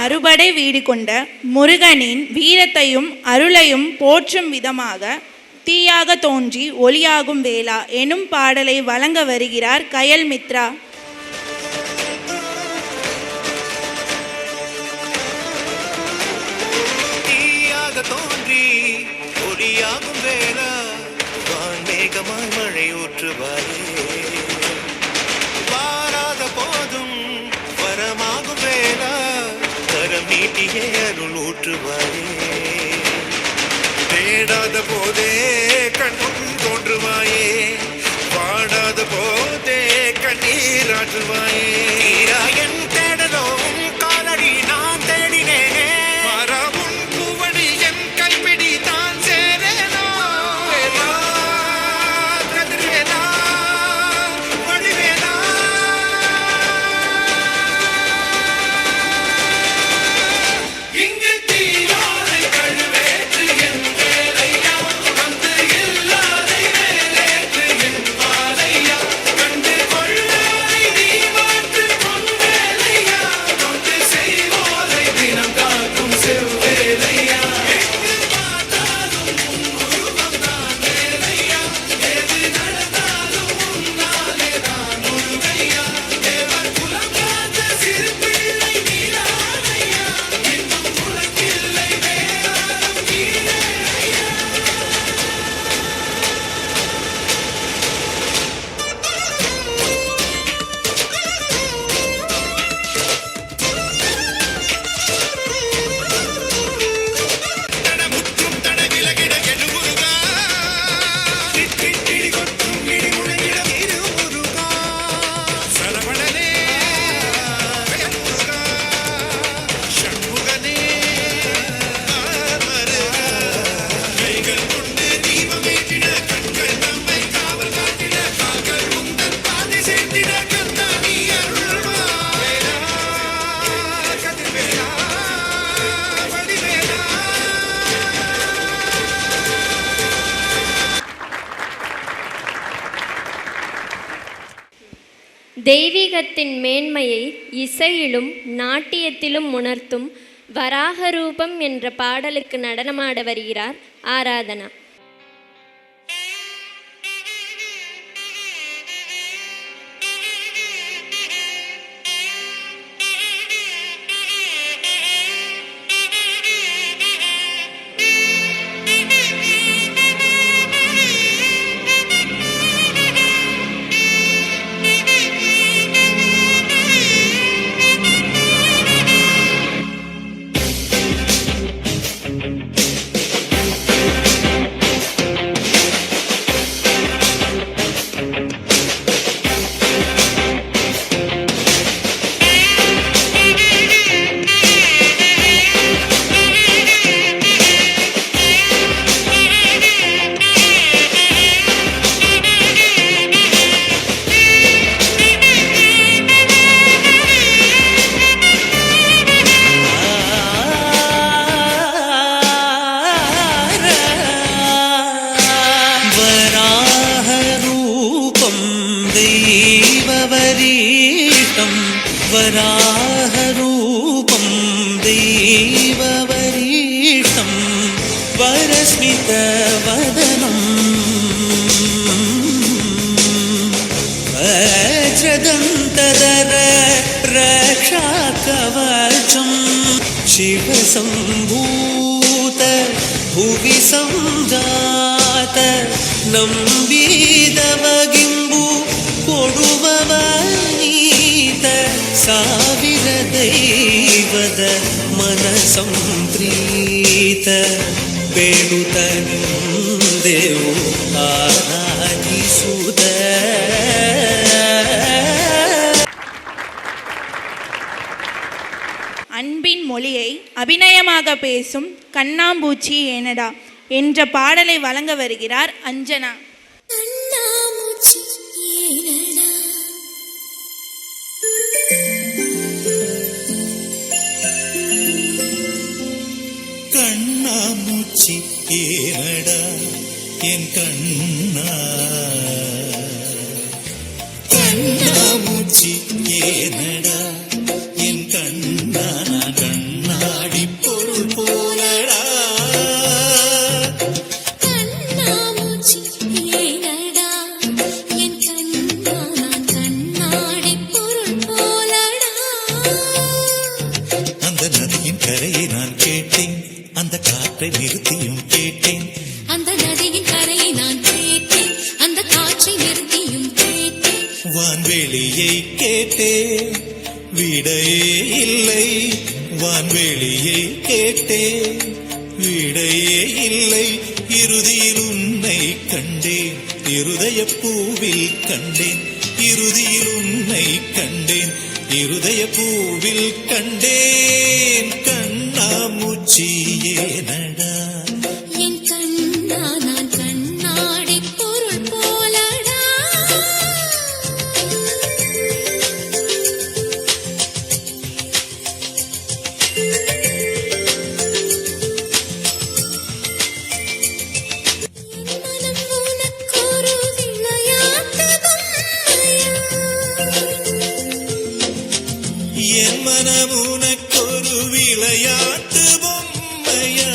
அறுபடை வீடு கொண்ட முருகனின் வீரத்தையும் அருளையும் போற்றும் விதமாக தீயாக தோன்றி ஒளியாகும் வேளா எனும் பாடலை வழங்க வருகிறார் கயல் மித்ரா. தோன்றி ஒளியாகும் வேளா வான்மேகமாய் மழை ஊற்றுவாயே வாராத போதும் வரமாகும் வேளா கரம் நீட்டியே அருள் ஊற்றுவாயே தேடாத போதே கண்ணும் தோன்றுவாயே பாடாத போதே கண்ணீர் ஆற்றுவாயே என் தேடலும் காலடி நான் தேடினேனே தெய்வீகத்தின் மேன்மையை இசையிலும் நாட்டியத்திலும் உணர்த்தும் வராகரூபம் என்ற பாடலுக்கு நடனமாட வருகிறார் ஆராதனா. वराहरूपं दैववरीष्टं वरस्मितवदनं वज्रदन्तधर रक्षाकवचं शिवसम्भूत भुवि संजात ನಂಬಿದವಗಿಂಬು ಕೊಡುವವನೀತ ಸಾವಿರ ದೈವದ ಮನ ಸಂಪ್ರೀತ ಬೇಡುತ್ತನೆಂದೆವು ಆರಾಧಿಸುತ್ತ. அன்பின் மொழியை அபிநயமாக பேசும் கண்ணாம்பூச்சி ஏனடா என்ற பாடலை வழங்க வருகிறார் அஞ்சனா. கண்ணாமூச்சி ஏனடா கண்ணாமூச்சி ஏனடா என் கண்ணா கண்ணாமூச்சி ஏனடா என் கண்ணா கண்ணாடி பொருள் போலடா கண்ணாமூச்சி ஏனடா என் கண்ணா நான் கண்ணாடி பொருள் போலடா. அந்த நதியின் கரையை நான் கேட்டேன், அந்த காற்றை நிறுத்தியும் கேட்டேன். அந்த நதியின் கரையை நான் கேட்டேன், அந்த காற்றை நிறுத்தியும் கேட்டேன். வான்வெளியை கேட்டேன், விடையே இல்லை. வான்வெளியை கேட்டேன், விடையே இல்லை. இறுதியில் உன்னை கண்டேன், இருதய பூவில் கண்டேன். இறுதியில் உன்னை கண்டேன், இருதய பூவில் கண்டேன். கண்ணாமூச்சி ஏனடா என் கண்ணா நான் கண்ணாடி பொருள் போலடா. மனம் உனக்கொரு விளையாட்டு பொம்மையா, என் மனம் உனக்கொரு விளையாட்டு பொம்மையா?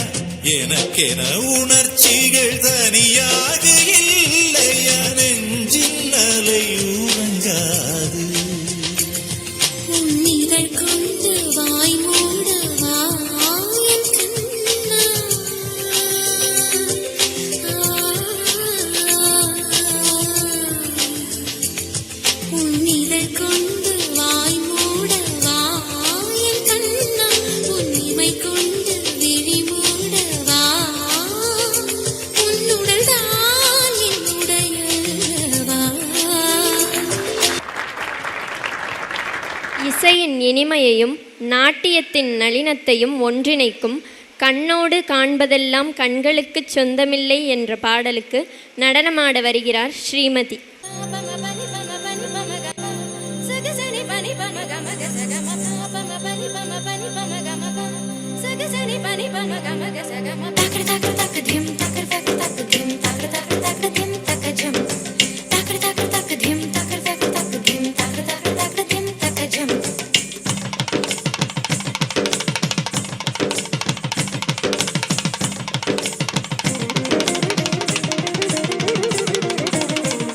எனக்கென உணர்ச்சிகள் தனியாக இல்லையா? நெஞ்சின் அலை உறங்காது. உன் இதழ் கொண்டு வாய் மூடவா என் கண்ணா. உன் இதழ் கொண்டு வாய் மூடவா என் கண்ணா. உன் இமை கொண்டு விழி மூடவா. உன்னுடல் தான் என்னுடையவா. இசையின் இனிமையையும் நாட்டியத்தின் நளினத்தையும் ஒன்றிணைக்கும் கண்ணோடு காண்பதெல்லாம் கண்களுக்குச் சொந்தமில்லை என்ற பாடலுக்கு நடனமாட வருகிறார் ஸ்ரீமதி.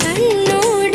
கண்ணோடு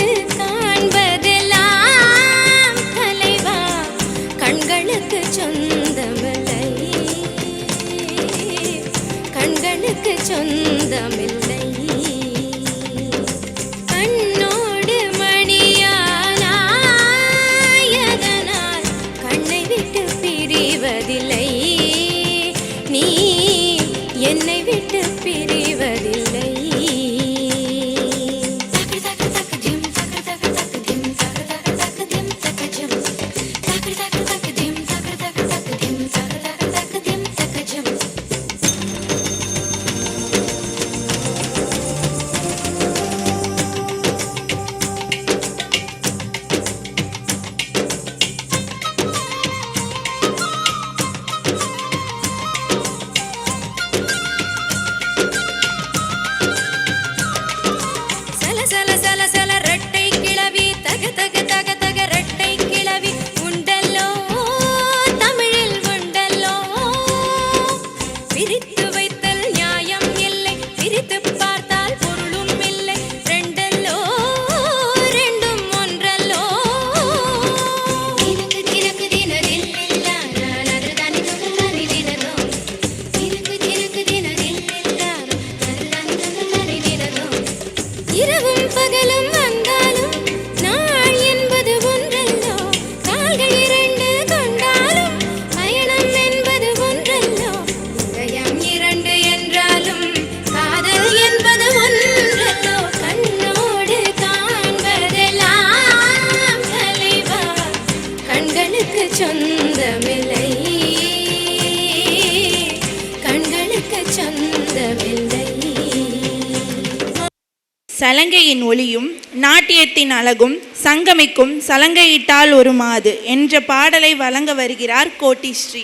சலங்கையின் ஒளியும் நாட்டியத்தின் அழகும் சங்கமிக்கும் சலங்கையிட்டால் ஒரு மாது என்ற பாடலை வழங்க வருகிறார் கோட்டிஸ்ரீ.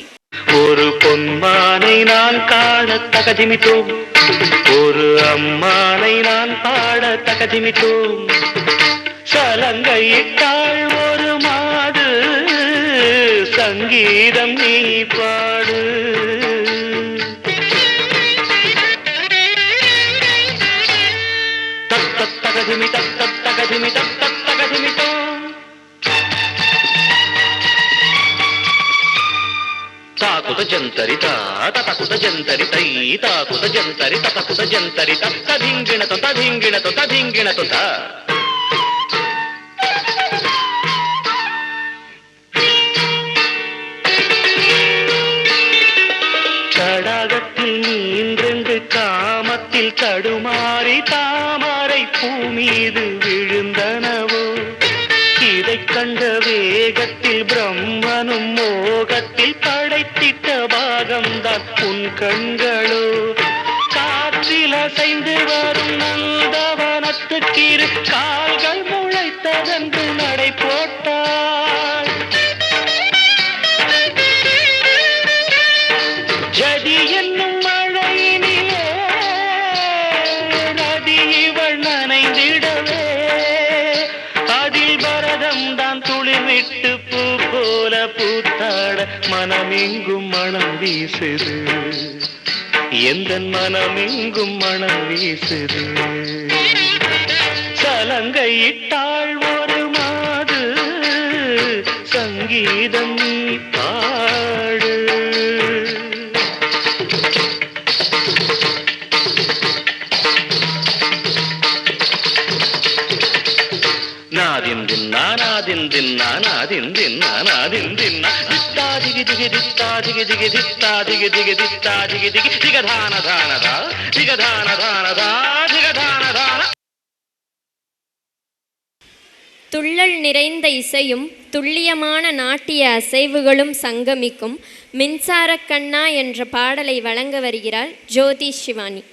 ஒரு பொன்மானை நான் காண தகதிமித்தோம், ஒரு அம்மானை நான் பாட தகதிமித்தோம். சலங்கையிட்டாள் ஒரு மாது, சங்கீதம் நீ பாடு. தகதிமி தகதிமி தகதிமித்தோம். తాకుత జంతరిత తతకుత జంతరితై తాకుత జంతరి తతకుత జంతరిత తధింగిణత తధింగిణత తధింగిణత தடாகத்தில் நீன்றென்று காமத்தில் தடுமாறி தாமரை பூ மீது விழுந்தனவோ. இதைக் கண்ட வேகத்தில் பிரம்மனும் மோகத்தில் படைத்திட்ட பாகம்தான் உன் கண்களோ. காற்றில் அசைந்து வரும் நந்தவனத்துக்கிரு கால்கள் முளைத்ததென்று நடை போட்டாள். ஜதி என்னும் மழையினிலே நதி இவள் நனைந்திடவே, அதில் பரதம் தான் துளிர்விட்டு பூ போல பூத்தாட மனமெங்கும் மனம் வீசுது, எந்த மனமெங்கும் மனம் வீசுது. சலங்கையிட்டாள் ஒரு மாது, சங்கீதம் நீ பாடு. நாதிந்தின்னா நாதிந்தின்னா நாதிந்தின்னா நாதிந்தின்னா தித்தாதிகி திகி தித்தாதிகி திகி தித்தாதிகி திகி தித்தாதிகி திகி திகதான தானதா திகதான தானதா திகதான தான. துள்ளல் நிறைந்த இசையும் துல்லியமான நாட்டிய அசைவுகளும் சங்கமிக்கும் மின்சாரக் கண்ணா என்ற பாடலை வழங்க வருகிறார் ஜோதி சிவானி.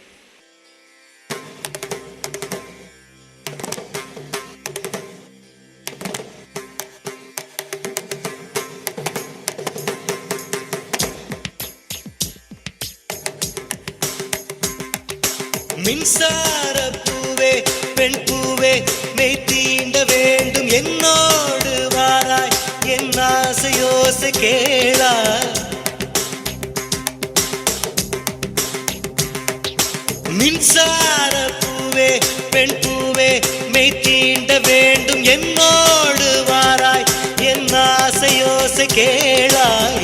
மின்சார பூவே பெண் பூவே மெய் தீண்ட வேண்டும் என்னோடு வாராய் என் ஆசையோசை கேளாய். மின்சார பூவே பெண் பூவே மெய் தீண்ட வேண்டும் என்னோடு வாராய் என் ஆசையோசை கேளாய்.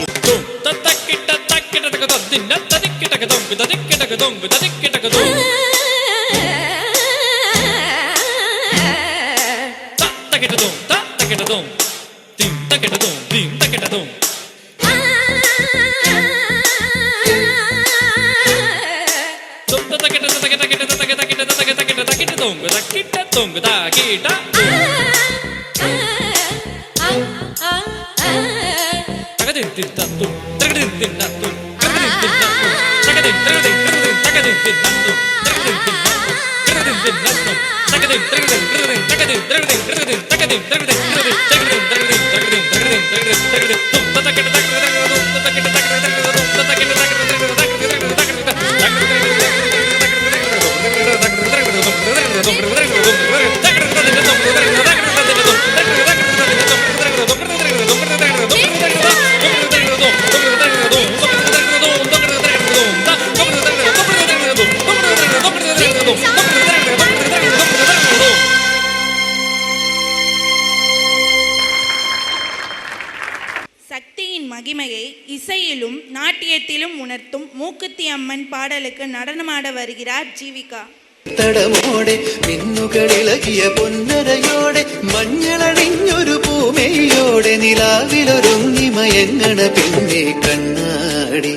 சக்தியின் மகிமையை இசையிலும் நாட்டியத்திலும் உணர்த்தும் மூக்குத்தி அம்மன் பாடலுக்கு நடனமாட வருகிறார் ஜீவிகா. തടമോടെ മിന്നുകളിളകിയ പൊന്നരയോടെ മഞ്ഞളണിഞ്ഞൊരു പൂമേയോടെ നിലാവിലൊരുങ്ങി മയങ്ങണ പിന്നെ കണ്ണാടി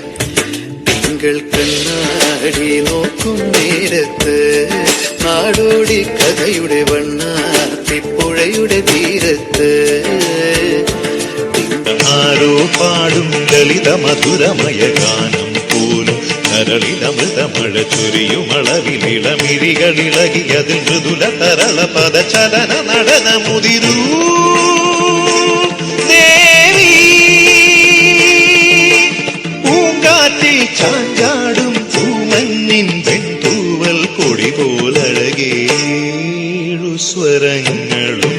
തിങ്കൾ കണ്ണാടി നോക്കും നേരത്ത് നാടോടി കഥയുടെ വണ്ണാത്തിപ്പുഴയുടെ തീരത്ത് ആരോ പാടും ലളിത മധുരമയ ഗാനം പോലും കരളിലമൃതമഴ ചൊരിയുമളവിൽ ഇളമിഴികളിളകിയതിൽ മൃദുല തരള പദചലന നടനമുതിരൂ ദേവി പൂങ്കാറ്റിൽ ചാഞ്ചാടും പൂമഞ്ഞിൻ വെൺതൂവൽ കൊടി പോലഴകേഴു സ്വരങ്ങളും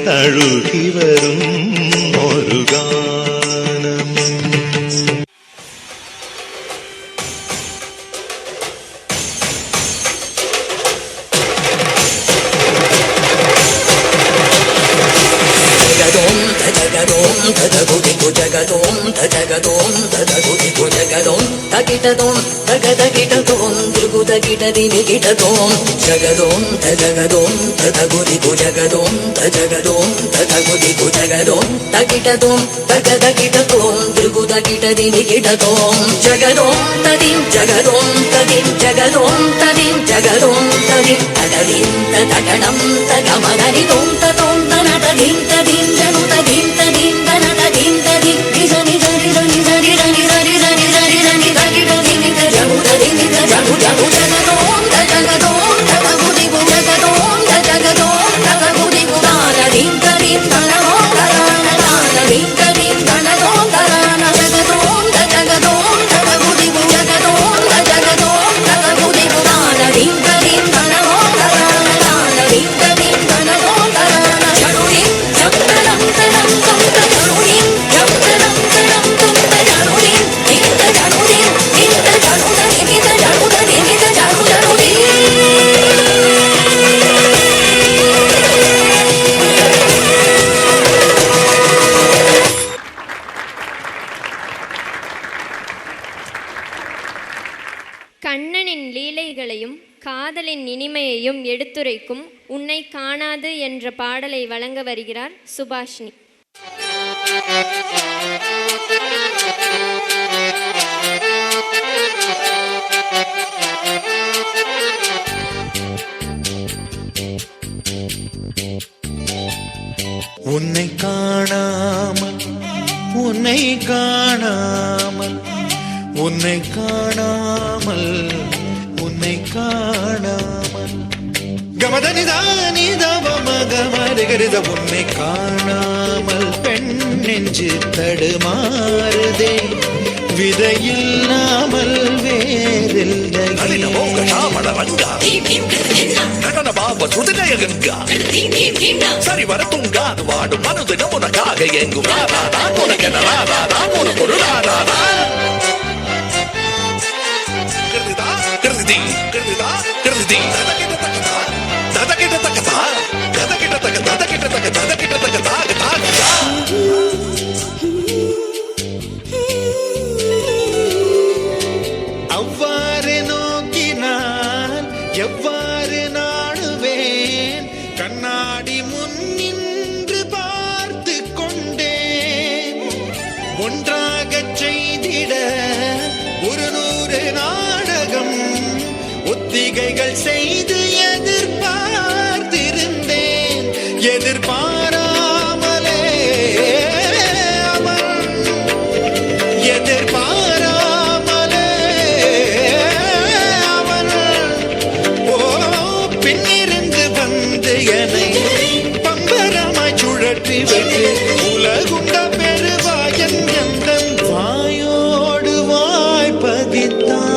തഴുകി വരും ഒരു ഗാനം. తగిటదోం తగదగిటదోం దుర్గుదగిటదిని గిటదోం జగదోం తగదోం తగగుదిగు జగదోం తజగదోం తగగుదిగు జగదోం తగిటదోం తగదగిటదోం దుర్గుదగిటదిని గిటదోం జగదోం తదిం జగదోం తదిం జగదోం తదిం జగదోం తదిం తగదిం తగడం తగమగని దోం తదోం తనతదిం తదిం జను తదిం తదిం తనతదిం తదిం నిజ నిజ నిజ నిజ నిజ నిజ నిజ నిజ నిజ నిజ గిటదిని తజగు తదిని తజగు జగు జగదోం తజగదోం తగగుదిగు జగదోం తజగదోం తగగుదిగు తారదిం తదిం తనదోం తరాన తారదిం తదిం తనదోం తరాన జగదోం తజగదోం తగగుదిగు జగదోం తజగదోం తగగుదిగు తారదిం తదిం తనదోం తరాన తారదిం తదిం తనదోం తరాన జడురిం జంతరం తరం తుంత జడురిం జంతరం తరం తుంత జడురిం ఇంత జడురిం ఇంత జడుదని ఇంత జడుదని ఇంత జడు జడురిం கண்ணனின் லீலைகளையும் காதலின் இனிமையையும் எடுத்துரைக்கும் உன்னை காணாது என்ற பாடலை வழங்க வருகிறார் சுபாஷினி. உன்னை காணாமல் உன்னை காணாமல் உன்னை காணாமல் உன்னை காணாமல் கமதனிதானிதவமகமருகருத உன்னை காணாமல் பெண் நெஞ்சு தடுமாறுதே விதையில்லாமல் வேறில்லை. நடன பாப சுதிலயகங்க சரி வர தூங்காது வாடும் மனுதினம் உனக்காக எங்கும் ராதா உனக்கென ராதா ஒரு பொருள் ராதா கிருதிதா கிருதி கிருதிதா கிருதி ததகிட்ட தகதா ததகிட்ட தகதா ததகிட்ட தக ததகிட்ட தக ததகிட்ட தக தாக தாக அவ்வாறு நோக்கினால் எவ்வாறு நாடுவேன் கண்ணாடி முன் நின்று பார்த்து கொண்டேன் ஒன்றாகச் செய்திட 100 நாடகம் ஒத்திகைகள் செய்து எதிர்பார்த்திருந்தேன் எதிர்பாராமலே அவன் எதிர்பாராமலே அவன் பின்னிருந்து வந்து என்னை பம்பரமாய் சுழற்றி விட்டு உலகுண்ட பெருவாயன் எந்த வாயோடு வாய்ப்பதித்தான்.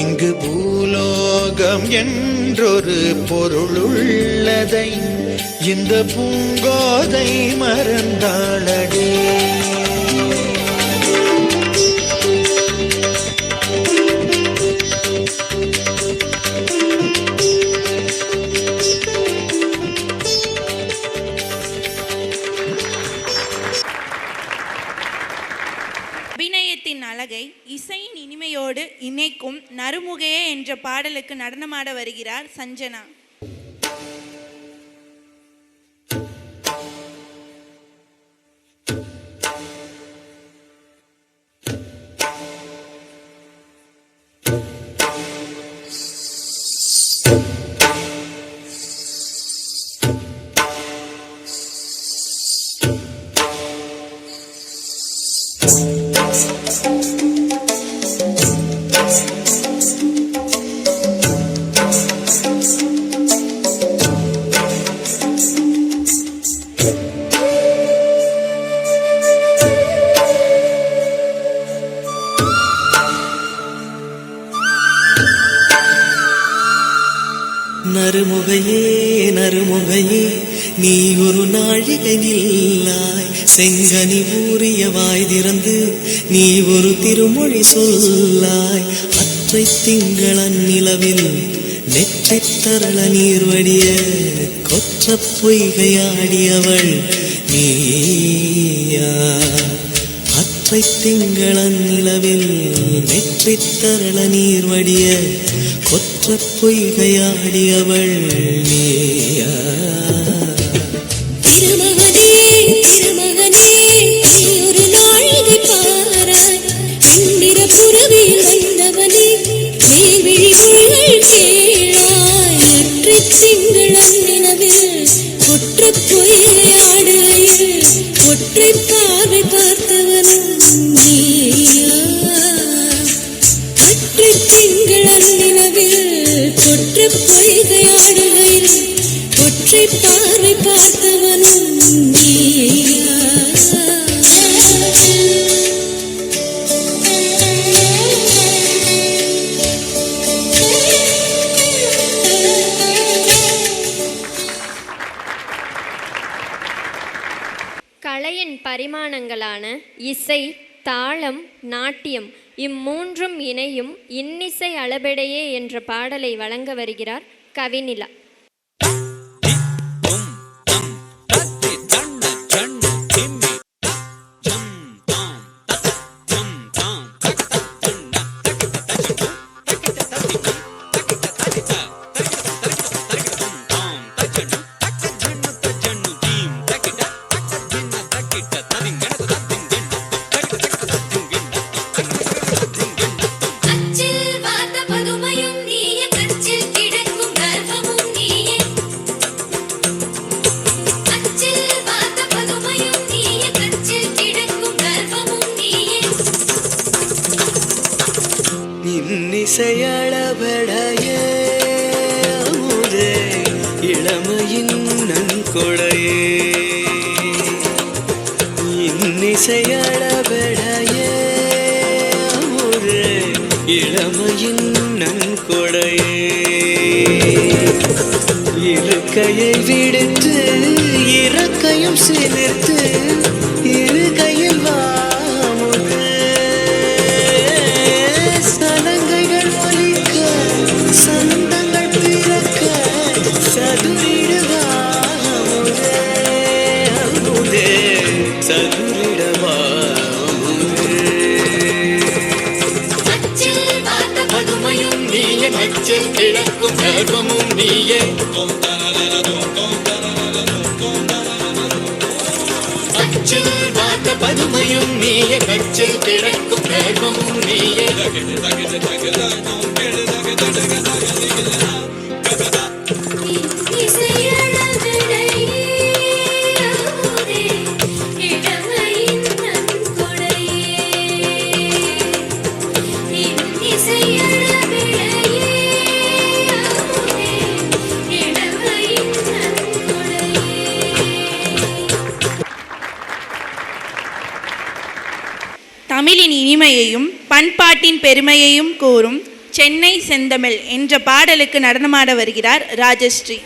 இங்கு பூலோகம் என்றொரு பொருளுள்ளதை இந்த பூங்கோதை மறந்தாளடே. அபிநயத்தின் அழகை இசையின் இனிமையோடு இணைக்கும் நறுமுகையே என்ற பாடலுக்கு நடனமாட வருகிறார் சஞ்சனா. நறுமுகையே நறுமுகையே நீ ஒரு நாழிகை நில்லாய், செங்கனி ஊறிய வாய் திறந்து நீ ஒரு திருமொழி சொல்லாய். அற்றை திங்களன் நிலவில் நெற்றி தரள நீர் வடிய கொற்ற பொய்கையாடியவள் நீயா. அற்றை திங்களன் நிலவில் நெற்றி தரள நீர் வடிய கொற்ற பொய்கையாடியவள் நீயா. திருமகனே திருமகனே நீ ஒரு நாழிகை பாராய், இந்திர புறவியில் வந்தவனே மேல்விழி மொழிகள் கேளாய். அற்றை திங்களன் நிலவில் கொற்ற பொய்கையாடுகையில் ஒற்றை பார்வை பார்த்தவனும் நீயா. அற்றை திங்களன் நிலவில் கொற்ற பொய்கையாடுகையில் ஒற்றை பார்வை பார்த்தவனும் நீயா. கலையின் பரிமாணங்களான இசை, தாளம், நாட்டியம் இம்மூன்றும் இணையும் இன்னிசை அளபெடையே என்ற பாடலை வழங்க வருகிறார் கவிநிலா. இன்னிசையளபடைய அமுதே இளமையின் நன்கொடையே. இன்னிசையளபடைய அமுதே இளமையின் நன்கொடையே. இருக்கையை விடுத்து இறக்கையும் சேர்த்து இரு கையில் வாமுதே. சலங்கைகள் ஒலிக்க சந்தங்கள் பிறக்க சதுரிடுவாமுதே அமுதே சதுரிடுவாமுதே. பதுமையும் நீயே நச்சில் கிழக்கும் கர்வமும் நீயே. அச்சில் பார்த்த பதுமையும் நீயே கச்சில் கிழக்கும் கர்வமும் நீயே. தமிழின் இனிமையையும் பண்பாட்டின் பெருமையையும் கூறும் சென்னை செந்தமிழ் என்ற பாடலுக்கு நடனமாட வருகிறார் ராஜஸ்ரீ.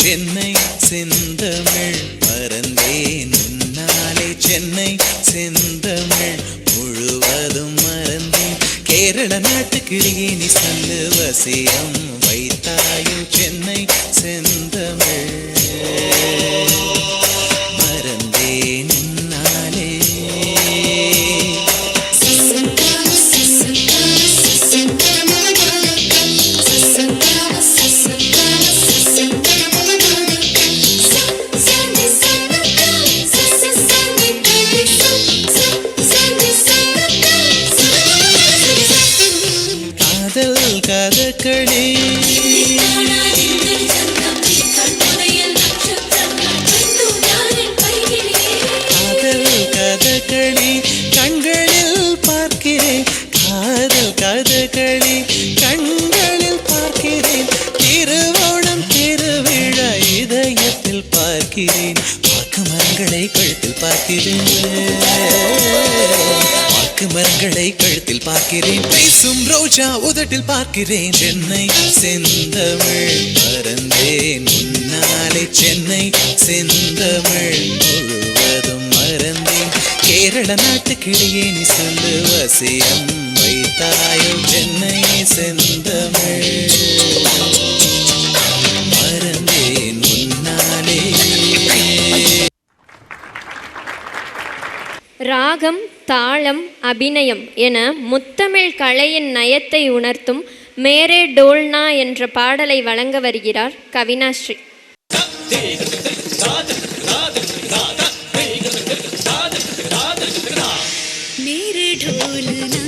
சென்னை செந்தமிழ் மறந்தேன் உன்னாலே, சென்னை செந்தமிழ் முழுவதும் மறந்தேன். கேரள நாட்டு கிளியே நீ சொல்லு வசியம் வைத்தாயோ, சென்னை செந்தமிழ் மறந்தேன் உன்னாலே. காதல் கதகளே பார்க்கிறேன் பாக்கு மரங்களை கழுத்தில் பார்க்கிறேன் பாக்கு மரங்களை கழுத்தில் பார்க்கிறேன் பேசும் ரோஜா உதட்டில் பார்க்கிறேன் சென்னை செந்தமிழ் மறந்தேன் முன்னாலே சென்னை செந்தமிழ் முழுவதும் மறந்தேன் கேரள நாட்டுக்கிடையே நீ சொல்லு வசியம் வைத்தாயோ சென்னை செந்தமிழ் மறந்தேன் முன்னாலே. ராகம், தாளம், அபிநயம் என முத்தமிழ் கலையின் நயத்தை உணர்த்தும் மேரே டோல்னா என்ற பாடலை வழங்க வருகிறார் கவினாஸ்ரீ. मेरे ढोलना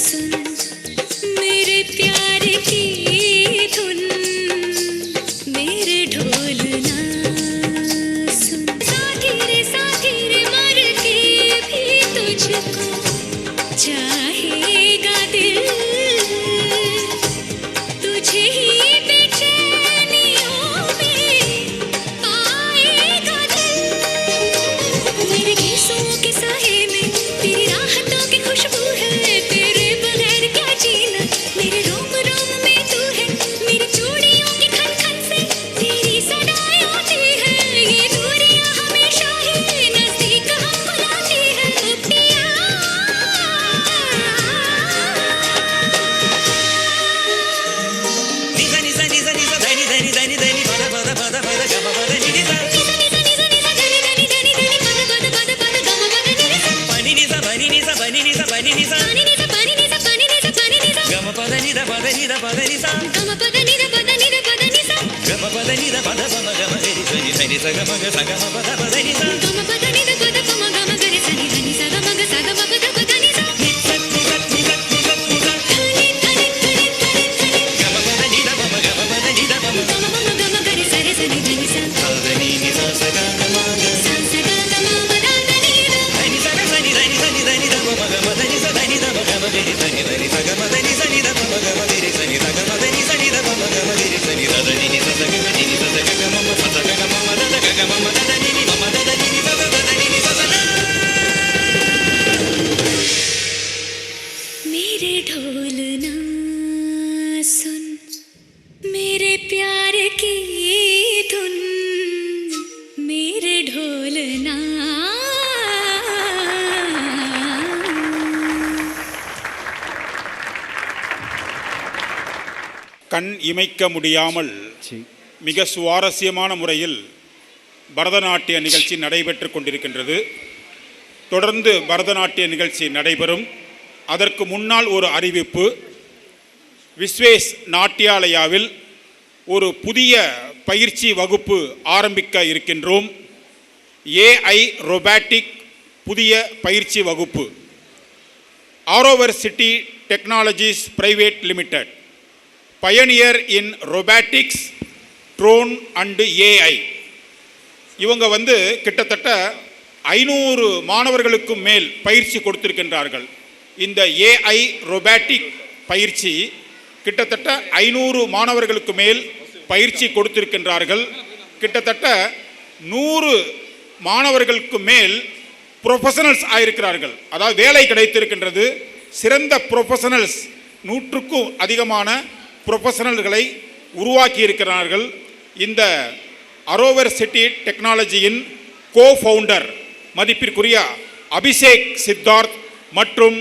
सुन मेरे प्यार की धुन मेरे ढोलना सुन साथी रे मर के भी तुझको चाहेगा दिल तुझे ही बेचैनियों में पाएगा दिल मेरे गीसों के साए में तेरी राहतों की खुशबू है तेरे बगैर क्या जीना मेरे रोम रोम में तू है मेरी चूड़ियों की खन खन से तेरी सदाएं आती है ये दूरियां हमेशा ही नजदीक हम बुलाती है पिया निजा निजा निजा निजा धनी धनी धनी धनी पद पद पद पद गम पद निजा pani niza pani niza pani niza pani niza gam pad niza pad niza pad niza gam pad niza pad pad gam gari dhani dhani sa gam ga sa gam pad pad niza gam pad niza pad pam gam gari dhani dhani sa gam ga sa gam pad pad niza niza niza niza niza niza dhani dhani dhani dhani gam pad niza pam gam pad niza pam gam gam gari sa re dhani dhani sa dhani niza sa gam ga sa sa gam ma da dhani dhani sa ga dhani dhani dhani dhani da pam gam dhani sa dhani da pam gam gari dhani dhani sa gam dhani sa ni da pam gam gari dhani sa gam dhani sa ni da pam gam gari dhani da dhani niza sa ga dhani sa sa ga ma sa sa ga ma da da ga ma da dhani ni ma da dhani ni sa da dhani ni sa sa मेरे ढोलना सुन मेरे प्यार की धुन मेरे ढोलना கண் இமைக்க முடியாமல் மிக சுவாரஸ்யமான முறையில் பரதநாட்டிய நிகழ்ச்சி நடைபெற்று கொண்டிருக்கின்றது. தொடர்ந்து பரதநாட்டிய நிகழ்ச்சி நடைபெறும். அதற்கு முன்னால் ஒரு அறிவிப்பு. விஸ்வேஸ் நாட்டியாலயாவில் ஒரு புதிய பயிற்சி வகுப்பு ஆரம்பிக்க இருக்கின்றோம். ஏஐ ரொபாட்டிக் புதிய பயிற்சி வகுப்பு. ஆரோவர் city technologies private limited, pioneer in robotics, drone and AI. இவங்க கிட்டத்தட்ட 500 மாணவர்களுக்கும் மேல் பயிற்சி கொடுத்திருக்கின்றார்கள். இந்த ஏஐ ரொபாட்டிக் பயிற்சி கிட்டத்தட்ட 500 மாணவர்களுக்கு மேல் பயிற்சி கொடுத்திருக்கின்றார்கள். கிட்டத்தட்ட 100 மாணவர்களுக்கு மேல் ப்ரொஃபஷனல்ஸ் ஆயிருக்கிறார்கள். அதாவது வேலை கிடைத்திருக்கின்றது. சிறந்த ப்ரொஃபஷனல்ஸ் 100க்கும் அதிகமான ப்ரொஃபஷனல்களை உருவாக்கி இருக்கிறார்கள். இந்த அரோவர் சிட்டி டெக்னாலஜியின் கோஃபவுண்டர் மதிப்பிற்குரிய அபிஷேக் சித்தார்த் மற்றும்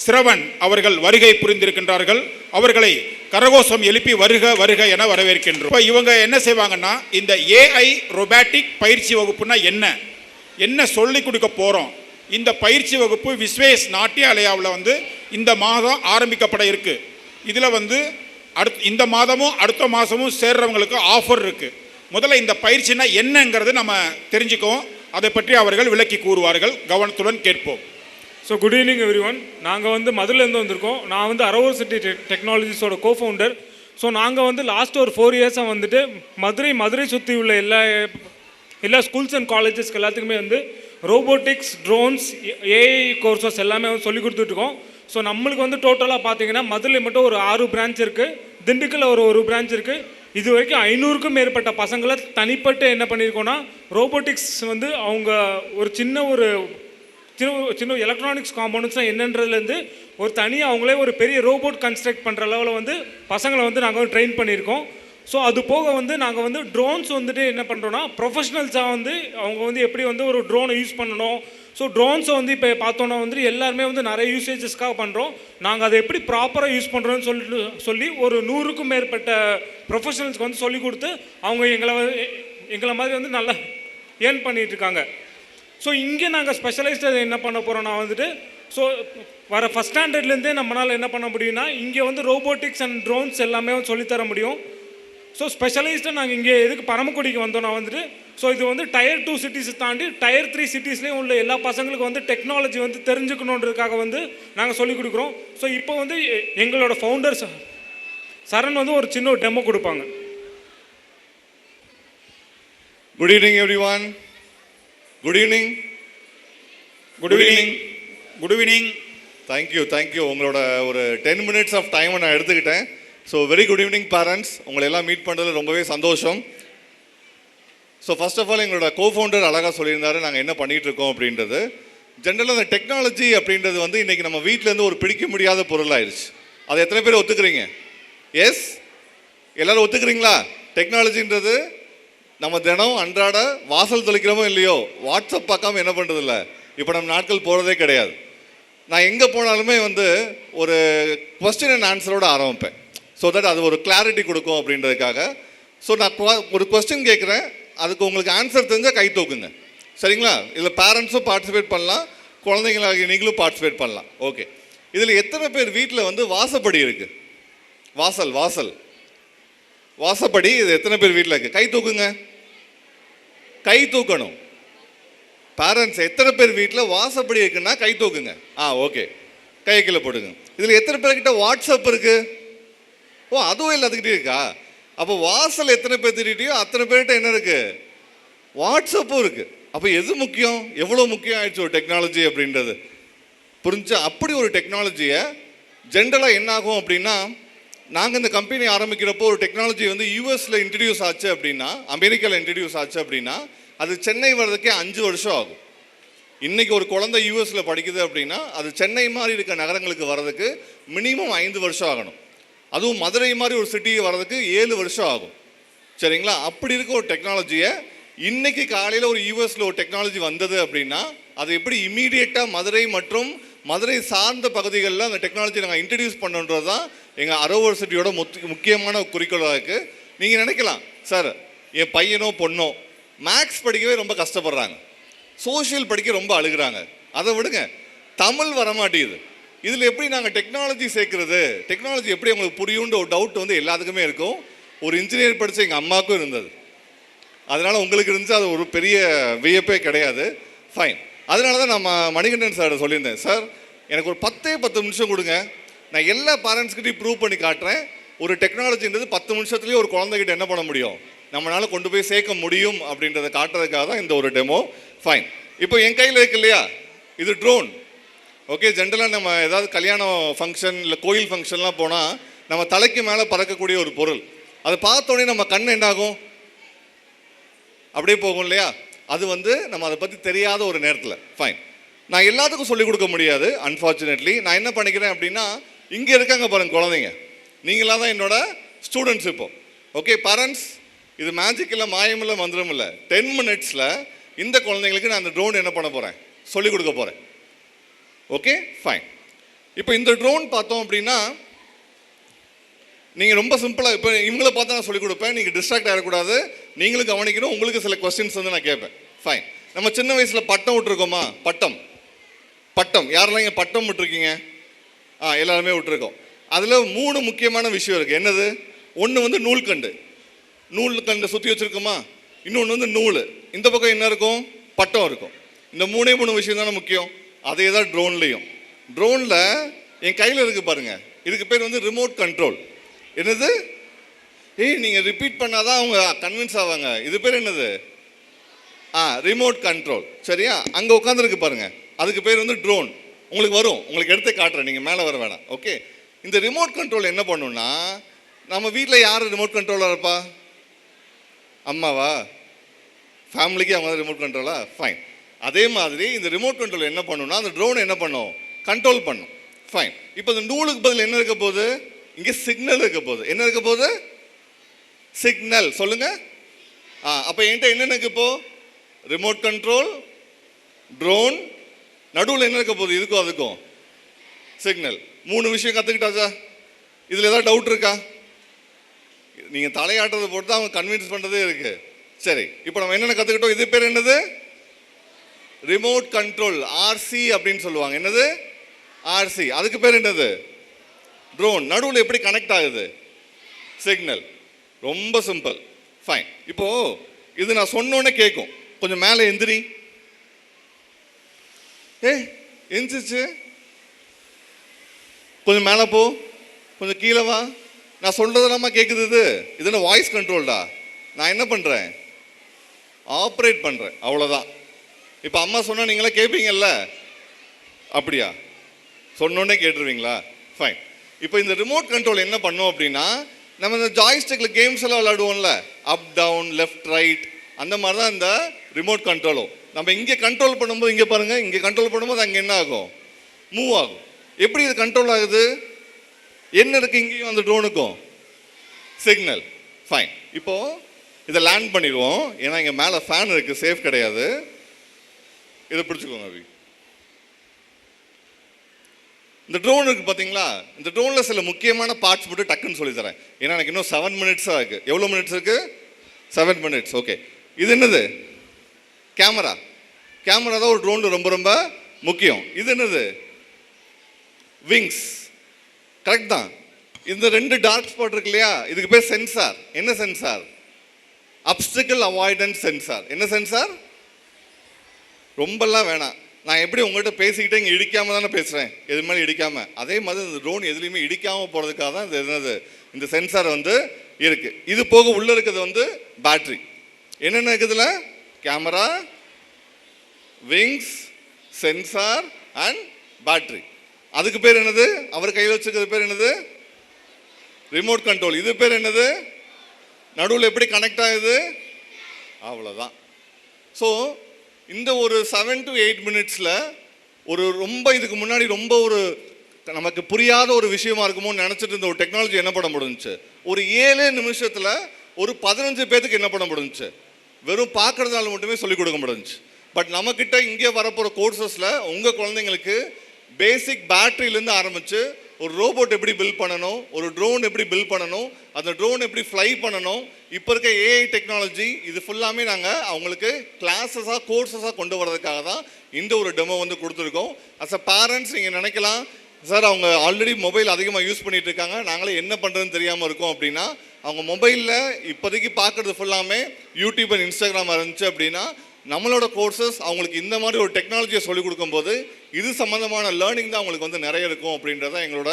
சிரவன் அவர்கள் வருகை புரிந்திருக்கின்றார்கள். அவர்களை கரகோஷம் எழுப்பி வருக வருக என வரவேற்கின்றோம். இப்போ இவங்க என்ன செய்வாங்கன்னா, இந்த ஏஐ ரொபாட்டிக் பயிற்சி வகுப்புனா என்ன சொல்லி கொடுக்க போகிறோம். இந்த பயிற்சி வகுப்பு விஸ்வேஸ் நாட்டியாலயாவில் இந்த மாதம் ஆரம்பிக்கப்பட இருக்கு. இதில் இந்த மாதமும் அடுத்த மாதமும் சேர்றவங்களுக்கு ஆஃபர் இருக்குது. முதல்ல இந்த பயிற்சினா என்னங்கிறது நம்ம தெரிஞ்சுக்குவோம். அதை பற்றி அவர்கள் விளக்கி கூறுவார்கள். கவனத்துடன் கேட்போம். So good evening every one. நாங்கள் மதுரையிலேருந்து வந்திருக்கோம். நான் அரோவர் சிட்டி டெக்னாலஜிஸோட கோஃபவுண்டர். ஸோ நாங்கள் லாஸ்ட் ஒரு 4 இயர்ஸாக மதுரை சுற்றி உள்ள எல்லா ஸ்கூல்ஸ் அண்ட் காலேஜஸ்க்கு எல்லாத்துக்குமே ரோபோட்டிக்ஸ், ட்ரோன்ஸ், ஏஐ கோர்சஸ் எல்லாமே சொல்லி கொடுத்துட்ருக்கோம். ஸோ நம்மளுக்கு டோட்டலாக பார்த்தீங்கன்னா மதுரையில் மட்டும் ஒரு 6 பிரான்ச் இருக்குது, திண்டுக்கல்ல ஒரு பிரான்ச் இருக்குது, இது வரைக்கும் 500க்கும் மேற்பட்ட பசங்களை தனிப்பட்டு என்ன பண்ணியிருக்கோன்னா ரோபோட்டிக்ஸ் வந்து அவங்க ஒரு சின்ன எலக்ட்ரானிக்ஸ் காம்போனன்ட்ஸ் என்னன்றதுலேருந்து ஒரு தனியாக அவங்களே ஒரு பெரிய ரோபோட் கன்ஸ்ட்ரக்ட் பண்ணுற லெவலில் வந்து பசங்களை வந்து நாங்கள் வந்து ட்ரெயின் பண்ணியிருக்கோம். ஸோ அது போக வந்து நாங்கள் வந்து ட்ரோன்ஸ் வந்துட்டு என்ன பண்ணுறோன்னா ப்ரொஃபஷ்னல்ஸாக வந்து அவங்க வந்து எப்படி வந்து ஒரு ட்ரோனை யூஸ் பண்ணணும். ஸோ ட்ரோன்ஸை வந்து இப்போ பார்த்தோன்னா வந்து எல்லாருமே வந்து நிறைய யூசேஜஸ்க்காக பண்ணுறோம். நாங்கள் அதை எப்படி ப்ராப்பராக யூஸ் பண்ணுறோன்னு சொல்லி ஒரு 100க்கும் மேற்பட்ட ப்ரொஃபஷனல்ஸ்க்கு வந்து சொல்லி கொடுத்து அவங்க எங்களை மாதிரி வந்து நல்லா ஏர்ன் பண்ணிகிட்ருக்காங்க. ஸோ இங்கே நாங்கள் ஸ்பெஷலைஸ்டாக என்ன பண்ண போகிறோம்னா வந்துட்டு ஸோ வர ஃபஸ்ட் ஸ்டாண்டர்ட்லேருந்தே நம்மளால் என்ன பண்ண முடியும்னா இங்கே வந்து ரோபோட்டிக்ஸ் அண்ட் ட்ரோன்ஸ் எல்லாமே வந்து சொல்லித்தர முடியும். ஸோ ஸ்பெஷலைஸ்டாக நாங்கள் இங்கே எதுக்கு பரமக்குடிக்கு வந்தோம்னா வந்துட்டு ஸோ இது வந்து டயர் 2 சிட்டிஸை தாண்டி டயர் 3 சிட்டிஸ்லேயும் உள்ள எல்லா பசங்களுக்கும் வந்து டெக்னாலஜி வந்து தெரிஞ்சுக்கணுன்றதுக்காக வந்து நாங்கள் சொல்லிக் கொடுக்குறோம். ஸோ இப்போ வந்து எங்களோட ஃபவுண்டர்ஸ் சரண் வந்து ஒரு சின்ன டெமோ கொடுப்பாங்க. Good evening everyone. Good evening. Good evening. Good evening. Thank you. உங்களோட ஒரு 10 minutes ஆஃப் டைமை நான் எடுத்துக்கிட்டேன். So very good evening parents. உங்களை எல்லாம் மீட் பண்ணுறதுல ரொம்பவே சந்தோஷம். ஸோ ஃபர்ஸ்ட் ஆஃப் ஆல் எங்களோட கோஃபவுண்டர் அழகாக சொல்லியிருந்தாரு நாங்கள் என்ன பண்ணிகிட்டு இருக்கோம் அப்படின்றது. ஜென்ரலாக அந்த டெக்னாலஜி அப்படின்றது வந்து இன்றைக்கி நம்ம வீட்டிலேருந்து ஒரு பிடிக்க முடியாத பொருள் ஆயிடுச்சு. அதை எத்தனை பேர் ஒத்துக்கிறீங்க? எஸ், எல்லோரும் ஒத்துக்கிறீங்களா? டெக்னாலஜின்றது நம்ம தினம் அன்றாட வாசல் தெளிக்கிறோமோ இல்லையோ வாட்ஸ்அப் பார்க்காம என்ன பண்ணுறதில்ல இப்போ நம்ம நாட்கள் போகிறதே கிடையாது. நான் எங்கே போனாலுமே வந்து ஒரு கொஸ்டின் அண்ட் ஆன்சரோடு ஆரம்பிப்பேன். ஸோ தட் அது ஒரு கிளாரிட்டி கொடுக்கும் அப்படின்றதுக்காக. ஸோ நான் ஒரு கொஸ்டின் கேட்குறேன், அதுக்கு உங்களுக்கு ஆன்சர் தெரிஞ்சால் கை தூக்குங்க, சரிங்களா? இதில் பேரண்ட்ஸும் பார்ட்டிசிபேட் பண்ணலாம், குழந்தைங்களாக நீங்களும் பார்ட்டிசிபேட் பண்ணலாம். ஓகே, இதில் எத்தனை பேர் வீட்டில் வந்து வாசப்படி இருக்குது? வாசப்படி இது எத்தனை பேர் வீட்டில் இருக்குது? கை தூக்குங்க, கை தூக்கணும். பேரண்ட்ஸ் எத்தனை பேர் வீட்டில் வாசப்படி இருக்குன்னா கை தூக்குங்க. ஓகே, கையை கீழே போடுங்க. இதில் எத்தனை பேர்கிட்ட வாட்ஸ்அப் இருக்குது? அதுவும் எல்லாத்துக்கிட்டே இருக்கா? அப்போ வாசல் எத்தனை பேர் திட்டியோ அத்தனை பேர்கிட்ட என்ன இருக்குது? வாட்ஸ்அப்பும் இருக்குது. அப்போ எது முக்கியம், எவ்வளோ முக்கியம் ஆயிடுச்சு ஒரு டெக்னாலஜி அப்படின்றது புரிஞ்சா? அப்படி ஒரு டெக்னாலஜியை ஜென்ரலாக என்ன ஆகும் அப்படின்னா, நாங்கள் இந்த கம்பெனி ஆரம்பிக்கிறப்போ ஒரு டெக்னாலஜி வந்து யூஎஸில் இன்ட்ரடியூஸ் ஆச்சு அப்படின்னா, அமெரிக்காவில் இன்ட்ரடியூஸ் ஆச்சு அப்படின்னா அது சென்னை வர்றதுக்கே 5 வருஷம் ஆகும். இன்றைக்கி ஒரு குழந்தை யூஎஸில் படிக்குது அப்படின்னா அது சென்னை மாதிரி இருக்க நகரங்களுக்கு வர்றதுக்கு மினிமம் 5 வருஷம் ஆகணும். அதுவும் மதுரை மாதிரி ஒரு சிட்டி வர்றதுக்கு 7 வருஷம் ஆகும், சரிங்களா? அப்படி இருக்க ஒரு டெக்னாலஜியை இன்றைக்கி காலையில் ஒரு யூஎஸில் ஒரு டெக்னாலஜி வந்தது அப்படின்னா அது எப்படி இமீடியட்டாக மதுரை மற்றும் மதுரை சார்ந்த பகுதிகளில் அந்த டெக்னாலஜி நாங்கள் இன்ட்ரடியூஸ் பண்ணுன்றது தான் எங்கள் அரவர் சிட்டியோட முக்கியமான குறிக்கோளாக இருக்குது. நீங்கள் நினைக்கலாம், சார் என் பையனோ பொண்ணோ மேக்ஸ் படிக்கவே ரொம்ப கஷ்டப்படுறாங்க, சோஷியல் படிக்க ரொம்ப அழுகிறாங்க, அதை விடுங்க, தமிழ் வரமாட்டேங்குது, இதில் எப்படி நாங்கள் டெக்னாலஜி சேர்க்குறது, டெக்னாலஜி எப்படி அவங்களுக்கு புரியுன்ற ஒரு டவுட் வந்து எல்லாத்துக்குமே இருக்கும். ஒரு இன்ஜினியர் படித்த எங்கள் அம்மாவுக்கும் இருந்தது, அதனால் உங்களுக்கு இருந்துச்சு, அது ஒரு பெரிய வியப்பே கிடையாது. ஃபைன். அதனால தான் நம்ம மணிகண்டன் சார் சொல்லியிருந்தேன், சார் எனக்கு ஒரு 10 நிமிஷம் கொடுங்க, நான் எல்லா பேரண்ட்ஸ்கிட்டையும் ப்ரூவ் பண்ணி காட்டுறேன் ஒரு டெக்னாலஜின்றது 10 நிமிஷத்துலேயே ஒரு குழந்தைகிட்ட என்ன பண்ண முடியும், நம்மளால் கொண்டு போய் சேர்க்க முடியும் அப்படின்றத காட்டுறதுக்காக தான் இந்த ஒரு டெமோ. ஃபைன். இப்போ என் கையில் இருக்கு இல்லையா, இது ட்ரோன். ஓகே, ஜென்ரலாக நம்ம ஏதாவது கல்யாணம் ஃபங்க்ஷன் இல்லை கோயில் ஃபங்க்ஷன்லாம் போனால் நம்ம தலைக்கு மேலே பறக்கக்கூடிய ஒரு பொருள், அதை பார்த்தோன்னே நம்ம கண் என்னாகும், அப்படியே போகும் இல்லையா? அது வந்து நம்ம அதை பற்றி தெரியாத ஒரு நேரத்தில். ஃபைன். நான் எல்லாத்துக்கும் சொல்லிக் கொடுக்க முடியாது அன்ஃபார்ச்சுனேட்லி. நான் என்ன பண்ணிக்கிறேன் அப்படின்னா, இங்கே இருக்காங்க பாருங்கள் குழந்தைங்க, நீங்களாம் தான் என்னோட ஸ்டூடெண்ட்ஸ் இப்போ. ஓகே பேரண்ட்ஸ், இது மேஜிக் இல்லை, மாயம் இல்லை, மந்திரம் இல்லை. 10 minutesல இந்த குழந்தைங்களுக்கு நான் அந்த ட்ரோன் என்ன பண்ண போகிறேன், சொல்லிக் கொடுக்க போகிறேன். Okay fine. இப்போ இந்த ட்ரோன் பார்த்தோம் அப்படின்னா நீங்கள் ரொம்ப சிம்பிளாக, இப்போ இவங்களை பார்த்து நான் சொல்லிக் கொடுப்பேன், நீங்கள் டிஸ்ட்ராக்ட் ஆகக்கூடாது, நீங்களும் கவனிக்கணும், உங்களுக்கு சில கொஸ்டின்ஸ் வந்து நான் கேட்பேன். ஃபைன். நம்ம சின்ன வயசில் பட்டம் விட்டுருக்கோமா? பட்டம் யாரெல்லாம் இங்கே பட்டம் விட்டுருக்கீங்க? எல்லாருமே விட்டுருக்கோம். அதில் 3 முக்கியமான விஷயம் இருக்குது. என்னது? ஒன்று வந்து நூல்கண்டு சுற்றி வச்சுருக்கோமா, இன்னொன்று வந்து நூல், இந்த பக்கம் என்ன இருக்கும், பட்டம் இருக்கும். இந்த 3 விஷயம் தானே முக்கியம். அதே தான் ட்ரோன்லேயும். ட்ரோனில் என் கையில் இருக்குது பாருங்கள், இதுக்கு பேர் வந்து ரிமோட் கண்ட்ரோல். என்னது? நீங்கள் ரிப்பீட் பண்ணாதான் அவங்க கன்வின்ஸ் ஆவாங்க. இது பேர் என்னது? Remote control. சரியா? அங்கே உட்காந்துருக்கு பாருங்கள், அதுக்கு பேர் வந்து ட்ரோன். உங்களுக்கு வரும், உங்களுக்கு எடுத்து காட்டுறேன், நீங்கள் மேலே வர வேணாம். ஓகே, இந்த ரிமோட் கண்ட்ரோல் என்ன பண்ணுன்னா, நம்ம வீட்டில் யார் ரிமோட் கண்ட்ரோலாக இருப்பா? அம்மாவா? ஃபேமிலிக்கு அவங்க தான் ரிமோட் கண்ட்ரோலா? ஃபைன். அதே மாதிரி இந்த ரிமோட் கண்ட்ரோல் என்ன பண்ணுன்னா அந்த ட்ரோன் என்ன பண்ணும்? கண்ட்ரோல் பண்ணும். ஃபைன். இப்போ இந்த நூலுக்கு பதில் என்ன இருக்க போகுது? இங்கே சிக்னல் இருக்க போகுது. என்ன இருக்க போகுது? சிக்னல். சொல்லுங்க. அப்போ என்கிட்ட என்ன இருக்கு இப்போ? ரிமோட் கண்ட்ரோல், ட்ரோன், நடுவில் என்ன இருக்க போகுது? இதுக்கும் அதுக்கும் சிக்னல். 3 விஷயம் கற்றுக்கிட்டாச்சா? இதில் ஏதாவது டவுட் இருக்கா? நீங்கள் தலையாட்டுறதை போட்டு தான் அவங்க கன்வின்ஸ் பண்ணுறதே இருக்கு. சரி, இப்போ நம்ம என்னென்ன கற்றுக்கிட்டோம்? இது பேர் என்னது? ரிமோட் கண்ட்ரோல், ஆர்சி அப்படின்னு சொல்லுவாங்க. என்னது? ஆர்சி. அதுக்கு பேர் என்னது? ட்ரோன். நடுவில் எப்படி கனெக்ட் ஆகுது? சிக்னல். ரொம்ப சிம்பிள். ஃபைன். இப்போ இது நான் சொன்னோன்னே கேட்கும். கொஞ்சம் மேலே எந்திரி. எந்திரிச்சு கொஞ்சம் மேலே போ, கொஞ்சம் கீழே வா. நான் சொல்றதெல்லாமா கேட்குது? இது என்ன வாய்ஸ் கண்ட்ரோல்டா? நான் என்ன பண்ணுறேன்? ஆப்ரேட் பண்ணுறேன், அவ்வளோதான். இப்போ அம்மா சொன்னால் நீங்களே கேட்பீங்கல்ல? அப்படியா? சொன்னோன்னே கேட்டுருவீங்களா? ஃபைன். இப்போ இந்த ரிமோட் கண்ட்ரோல் என்ன பண்ணோம் அப்படின்னா, நம்ம இந்த ஜாய்ஸ்டிக்கில் கேம்ஸ் எல்லாம் விளையாடுவோம்ல, அப் டவுன் லெஃப்ட் ரைட், அந்த மாதிரி தான் இந்த ரிமோட் கண்ட்ரோலும். நம்ம இங்கே கண்ட்ரோல் பண்ணும்போது, இங்கே பாருங்கள், இங்கே கண்ட்ரோல் பண்ணும்போது அங்கே என்ன ஆகும்? மூவ் ஆகும். எப்படி இது கண்ட்ரோல் ஆகுது? என்ன இருக்குது இங்கேயும் அந்த ட்ரோனுக்கும்? சிக்னல். ஃபைன். இப்போது இதை லேண்ட் பண்ணிடுவோம். ஏன்னா இங்கே மேலே ஃபேன் இருக்குது, சேஃப் கிடையாது. இதை பிடிச்சிக்கோங்க அபி. இந்த ட்ரோன் இருக்குது பார்த்தீங்களா? இந்த ட்ரோனில் சில முக்கியமான பார்ட்ஸ் மட்டும் டக்குன்னு சொல்லி தரேன். ஏன்னா எனக்கு இன்னும் 7 மினிட்ஸாக இருக்குது. எவ்வளோ மினிட்ஸ் இருக்குது? 7 மினிட்ஸ். ஓகே. இது என்னது? கேமரா. கேமரா தான் ஒரு ட்ரோனில் ரொம்ப ரொம்ப முக்கியம். இது என்னது? விங்ஸ். கரெக்ட் தான். இந்த 2 டார்க் ஸ்பாட் இருக்கு இல்லையா, இதுக்கு பேர் சென்சார். என்ன சென்சார்? Obstacle avoidance sensor. என்ன சென்சார்? ரொம்பலாம் வேணாம். நான் எப்படி உங்கள்கிட்ட பேசிக்கிட்டே இங்கே இடிக்காமல் தானே பேசுகிறேன், எது மேலே இடிக்காமல். அதே மாதிரி இந்த ட்ரோன் எதுலேயுமே இடிக்காமல் போகிறதுக்காக தான் இது என்னது, இந்த சென்சார் வந்து இருக்குது. இது போக உள்ளே இருக்கிறது வந்து பேட்ரி. என்னென்ன இருக்குதுல? Camera, wings, sensor and battery. அதுக்கு பேர் என்னது? அவர் கையில் வச்சுக்கிறது பேர் என்னது? Remote control. இது பேர் என்னது? நடுவில் எப்படி கனெக்ட் ஆகுது? அவ்வளோதான். ஸோ இந்த ஒரு 7 to 8 மினிட்ஸில் ஒரு ரொம்ப இதுக்கு முன்னாடி ரொம்ப ஒரு நமக்கு புரியாத ஒரு விஷயமா இருக்குமோன்னு நினச்சிட்டு இருந்த ஒரு டெக்னாலஜி என்ன பண்ண முடிஞ்சுச்சு? ஒரு 7 நிமிஷத்தில் ஒரு 15 பேருக்கு என்ன பண்ண முடிஞ்சுச்சு? வெறும் பார்க்குறதுனால மட்டுமே சொல்லிக் கொடுக்க முடிஞ்சுச்சு. பட் நம்மக்கிட்ட இங்கே வரப்போகிற கோர்சஸில் உங்கள் குழந்தைங்களுக்கு பேசிக் பேட்டரியிலேருந்து ஆரம்பித்து ஒரு ரோபோட் எப்படி பில்ட் பண்ணணும், ஒரு ட்ரோன் எப்படி பில்ட் பண்ணணும், அந்த ட்ரோன் எப்படி ஃப்ளை பண்ணணும், இப்போ இருக்க ஏஐ டெக்னாலஜி, இது ஃபுல்லாமே நாங்கள் அவங்களுக்கு கிளாஸஸாக கோர்ஸஸாக கொண்டு வரதுக்காக தான் இந்த ஒரு டெமோ வந்து கொடுத்துருக்கோம். அஸ் அ பேரண்ட்ஸ் நீங்கள் நினைக்கலாம், சார் அவங்க ஆல்ரெடி மொபைல் அதிகமாக யூஸ் பண்ணிகிட்டு இருக்காங்க, நாங்களே என்ன பண்ணுறதுன்னு தெரியாமல் இருக்கோம் அப்படின்னா, அவங்க மொபைலில் இப்போதைக்கு பார்க்குறது ஃபுல்லாமே யூடியூப் அண்ட் இன்ஸ்டாகிராம் இருந்துச்சு அப்படின்னா, நம்மளோட கோர்சஸ் அவங்களுக்கு இந்த மாதிரி ஒரு டெக்னாலஜியை சொல்லிக் கொடுக்கும்போது இது சம்மந்தமான லேர்னிங் தான் அவங்களுக்கு வந்து நிறைய இருக்கும் அப்படின்றத எங்களோட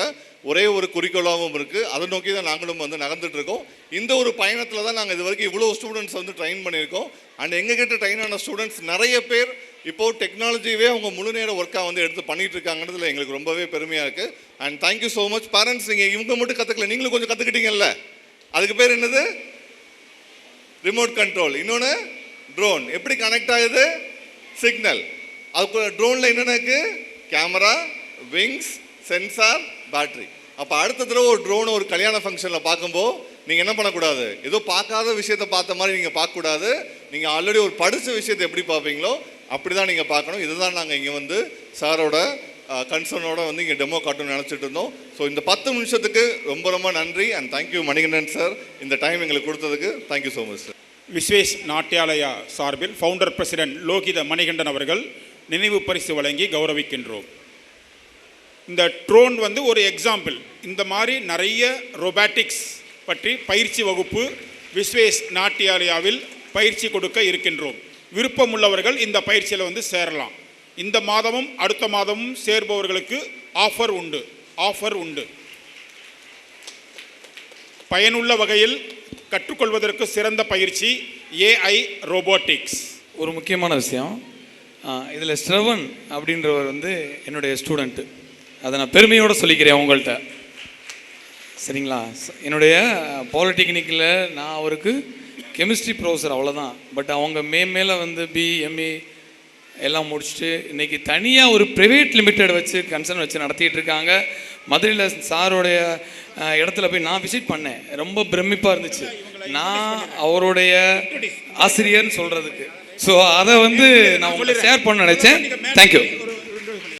ஒரே ஒரு குறிக்கோளாகவும் இருக்குது. அதை நோக்கி தான் நாங்களும் வந்து நகர்ந்துட்டு இருக்கோம். இந்த ஒரு பயணத்தில் தான் நாங்கள் இது வரைக்கும் இவ்வளோ ஸ்டூடெண்ட்ஸ் வந்து ட்ரெயின் பண்ணியிருக்கோம். அண்ட் எங்ககிட்ட ட்ரெயின் ஆன ஸ்டூடெண்ட்ஸ் நிறைய பேர் இப்போது டெக்னாலஜியவே அவங்க முழு நேர ஒர்க்காக வந்து எடுத்து பண்ணிகிட்டு இருக்காங்கன்றதுல எங்களுக்கு ரொம்பவே பெருமையாக இருக்குது. And thank you so much parents. நீங்கள் இவங்க மட்டும் கற்றுக்கல, நீங்களும் கொஞ்சம் கற்றுக்கிட்டீங்கல்ல. அதுக்கு பேர் என்னது? Remote control. இன்னொன்று ட்ரோன். எப்படி கனெக்ட் ஆகுது? சிக்னல். அதுக்கு ட்ரோனில் என்னென்ன இருக்குது? Camera, wings, sensor, battery. அப்போ அடுத்த தடவை ஒரு ட்ரோனை ஒரு கல்யாண ஃபங்க்ஷனில் பார்க்கும்போது நீங்கள் என்ன பண்ணக்கூடாது? ஏதோ பார்க்காத விஷயத்தை பார்த்த மாதிரி நீங்கள் பார்க்கக்கூடாது. நீங்கள் ஆல்ரெடி ஒரு படித்த விஷயத்தை எப்படி பார்ப்பீங்களோ அப்படி தான் நீங்கள் பார்க்கணும். இதுதான் நாங்கள் இங்கே வந்து சாரோட கன்சர்னோட வந்து இங்கே டெமோ காட்டணும்னு நினச்சிட்டு இருந்தோம். ஸோ இந்த 10 நிமிஷத்துக்கு ரொம்ப ரொம்ப நன்றி. அண்ட் தேங்க்யூ மணிகண்டன் சார், இந்த டைம் எங்களுக்கு கொடுத்ததுக்கு thank you so much sir. Vishwash Natyalaya சார்பில் ஃபவுண்டர் பிரசிடென்ட் லோகித மணிகண்டன் அவர்கள் நினைவு பரிசு வழங்கி கௌரவிக்கின்றோம். இந்த ட்ரோன் வந்து ஒரு எக்ஸாம்பிள். இந்த மாதிரி நிறைய ரோபாட்டிக்ஸ் பற்றி பயிற்சி வகுப்பு விஸ்வேஷ் நாட்டியாலயாவில் பயிற்சி கொடுக்க இருக்கின்றோம். விருப்பமுள்ளவர்கள் இந்த பயிற்சியில் வந்து சேரலாம். இந்த மாதமும் அடுத்த மாதமும் சேர்பவர்களுக்கு ஆஃபர் உண்டு. பயனுள்ள வகையில் கற்றுக்கொள்வதற்கு சிறந்த பயிற்சி ஏஐ ரோபோட்டிக்ஸ். ஒரு முக்கியமான விஷயம், இதில் ஸ்ரவன் அப்படின்றவர் வந்து என்னுடைய ஸ்டூடெண்ட்டு. அதை நான் பெருமையோடு சொல்லிக்கிறேன் உங்கள்கிட்ட. சரிங்களா? என்னுடைய பாலிடெக்னிக்கில் நான் அவருக்கு கெமிஸ்ட்ரி ப்ரொஃபஸர், அவ்வளோதான். பட் அவங்க மேலே வந்து பிஎம்ஏ எல்லாம் முடிச்சுட்டு இன்றைக்கி தனியாக ஒரு ப்ரைவேட் லிமிடெட் வச்சு கன்சர்ன் வச்சு நடத்திட்டு இருக்காங்க. மதுரையில் சாரோடைய இடத்துல போய் நான் விசிட் பண்ணேன். ரொம்ப பிரமிப்பாக இருந்துச்சு. நான் அவருடைய ஆசிரியர்னு சொல்கிறதுக்கு. ஸோ அதை வந்து நான் உங்களை ஷேர் பண்ண நினச்சேன். தேங்க்யூ.